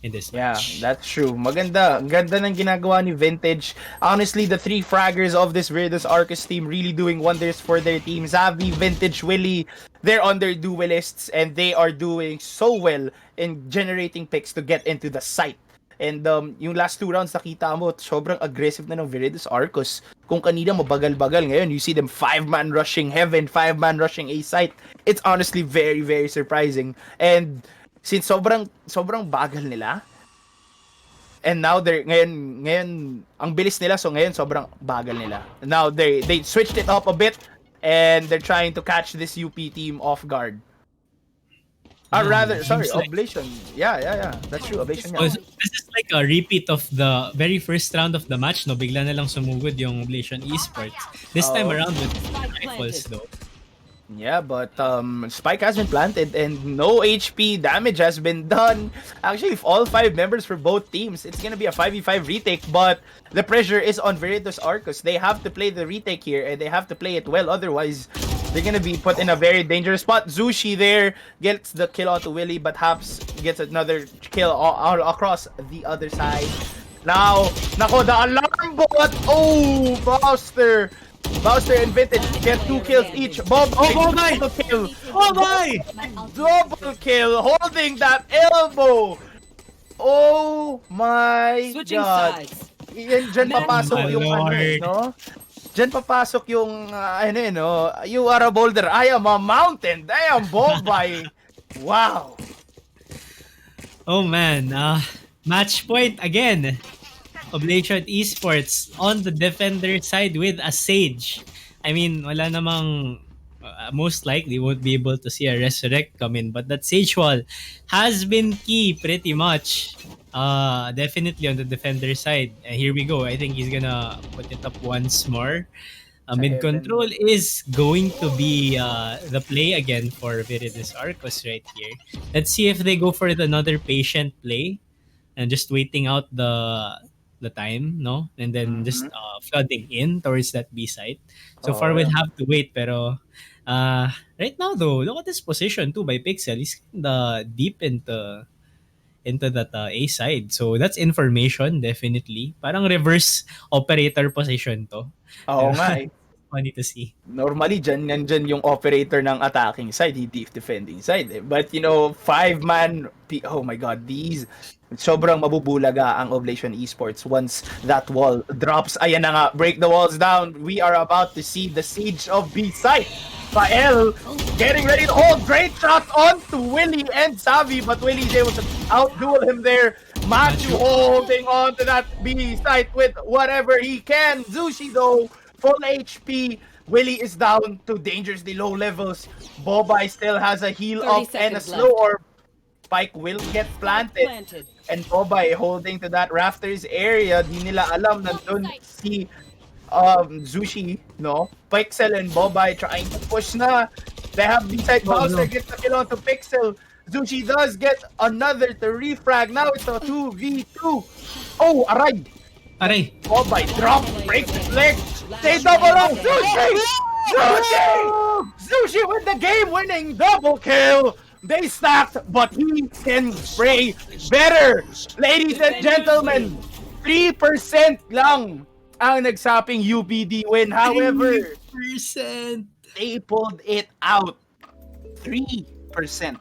in this match. Yeah, that's true. Ganda ng ginagawa ni Vintage. Honestly, the three fraggers of this Veritas Arcus team really doing wonders for their team. Zavi, Vintage, Willie, they're on their duelists and they are doing so well in generating picks to get into the site. And yung last two rounds nakita mo, sobrang aggressive na ng Veritas Arcus. Kung kanina mabagal-bagal, ngayon you see them 5-man rushing Heaven, 5-man rushing A site. It's honestly very, very surprising. And since sobrang bagal nila, and now ngayon ang bilis nila, so ngayon sobrang bagal nila. Now they switched it up a bit and they're trying to catch this UP team off guard. Oblation. Yeah. That's true, Oblation. Yeah. So this is like a repeat of the very first round of the match, no? Bigla na lang sumugod yung Oblation Esports. This time around with rifles, though. Yeah, but Spike has been planted and no HP damage has been done. Actually, if all 5 members for both teams, it's gonna be a 5v5 retake, but the pressure is on Veritas Arcus. They have to play the retake here and they have to play it well, otherwise they're gonna be put in a very dangerous spot. Zushi there gets the kill onto Willie, but Haps gets another kill all across the other side. Now, nako, the alarm bot! Oh, Bowster and Vintage get 2 kills each. Double kill! Double kill! Holding that elbow! Oh my God! Diyan papasok yung no? Diyan papasok yung you are a boulder, I am a mountain. Damn, Bombay! Wow! Oh man, match point again. Oblation Esports on the defender side with a Sage. I mean, wala namang most likely won't be able to see a Resurrect come in, but that Sage wall has been key pretty much. Definitely on the defender side. Here we go. I think he's gonna put it up once more. Mid control is going to be the play again for Veritas Arcos right here. Let's see if they go for another patient play and just waiting out the the time, no? And then just Mhm. flooding in towards that B site. So far, Oh, we'll yeah. have to wait. Pero right now, though, look at this position too by Pixel. He's kinda deep into that A side. So that's information, definitely. Parang reverse operator position to. Oo nga eh. Funny to see. Normally, nandyan yung operator ng attacking side, hindi defending side. Eh. But, five-man, oh my God, sobrang mabubulaga ang Oblation Esports once that wall drops. Ayan na nga, break the walls down. We are about to see the siege of B-side. Fael getting ready to hold great shots on to Willie and Savi, but Willie's able to outduel him there. Matthew holding on to that B site with whatever he can. Zushi though, full HP. Willie is down to dangerously low levels. Bobai still has a heal 30 up and a seconds slow left. orb. Spike will get planted. And Bobai holding to that rafters area. Di nila alam nandun si Zushi, no? Pixel and Bobai trying to push na. They have B-side Bowser gets the kill onto Pixel. Zushi does get another to refrag. Now it's a 2v2. Oh, aray! Aray! Bobai drop, breaks his leg. They double up. Zushi! Zushi! Zushi with the game-winning double kill. They stacked, but he can spray better. Ladies and gentlemen, 3% lang ang nagsaping UPD win. However, 3%. they pulled it out. 3%,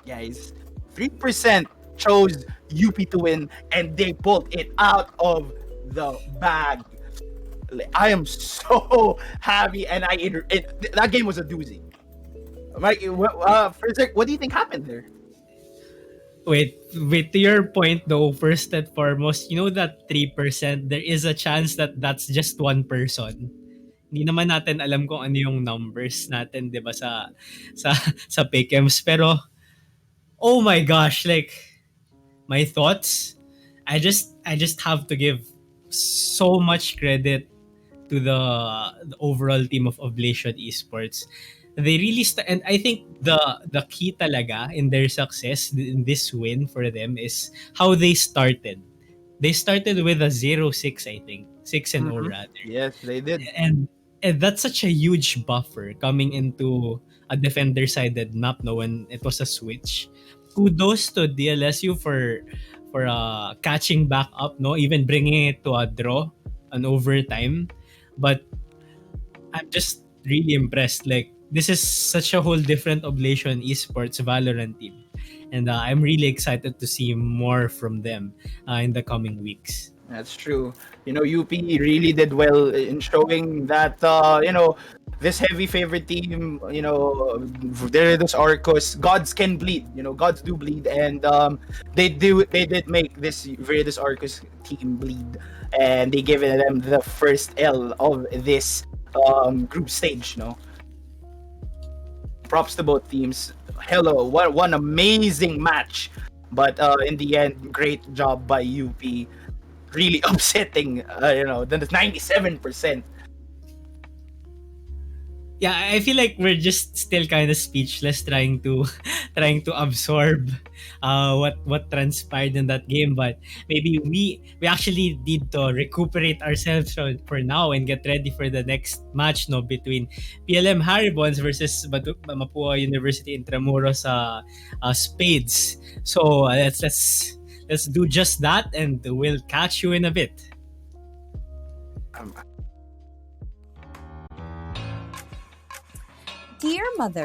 guys. 3% chose UP to win, and they pulled it out of the bag. I am so happy, and that game was a doozy. Mike, Frizzek, what do you think happened there? Wait, to your point though, first and foremost, you know that 3%, there is a chance that that's just one person. Hindi naman natin alam kung ano yung numbers natin, 'di ba, sa Pickems, pero oh my gosh, like my thoughts, I just have to give so much credit to the overall team of Oblation Esports. They really and I think the key talaga in their success in this win for them is how they started. They started with a 0-6, I think. 6-0 rather. Yes, they did. And that's such a huge buffer coming into a defender-sided map, no, when it was a switch. Kudos to DLSU for catching back up, no, even bringing it to a draw, an overtime. But I'm just really impressed. Like, this is such a whole different Oblation Esports Valorant team. And I'm really excited to see more from them in the coming weeks. That's true. UP really did well in showing that, this heavy favorite team, Veritas Arcos, gods can bleed. Gods do bleed. And they did make this Veritas Arcos team bleed. And they gave them the first L of this group stage, Props to both teams. Hello, what one amazing match. But in the end, great job by UP. Really upsetting, the 97%. Yeah, I feel like we're just still kind of speechless trying to absorb what transpired in that game, but maybe we actually need to recuperate ourselves for now and get ready for the next match, no, between PLM Haribons versus Mapua University Intramuros Spades. So let's do just that, and we'll catch you in a bit. Dear Mother,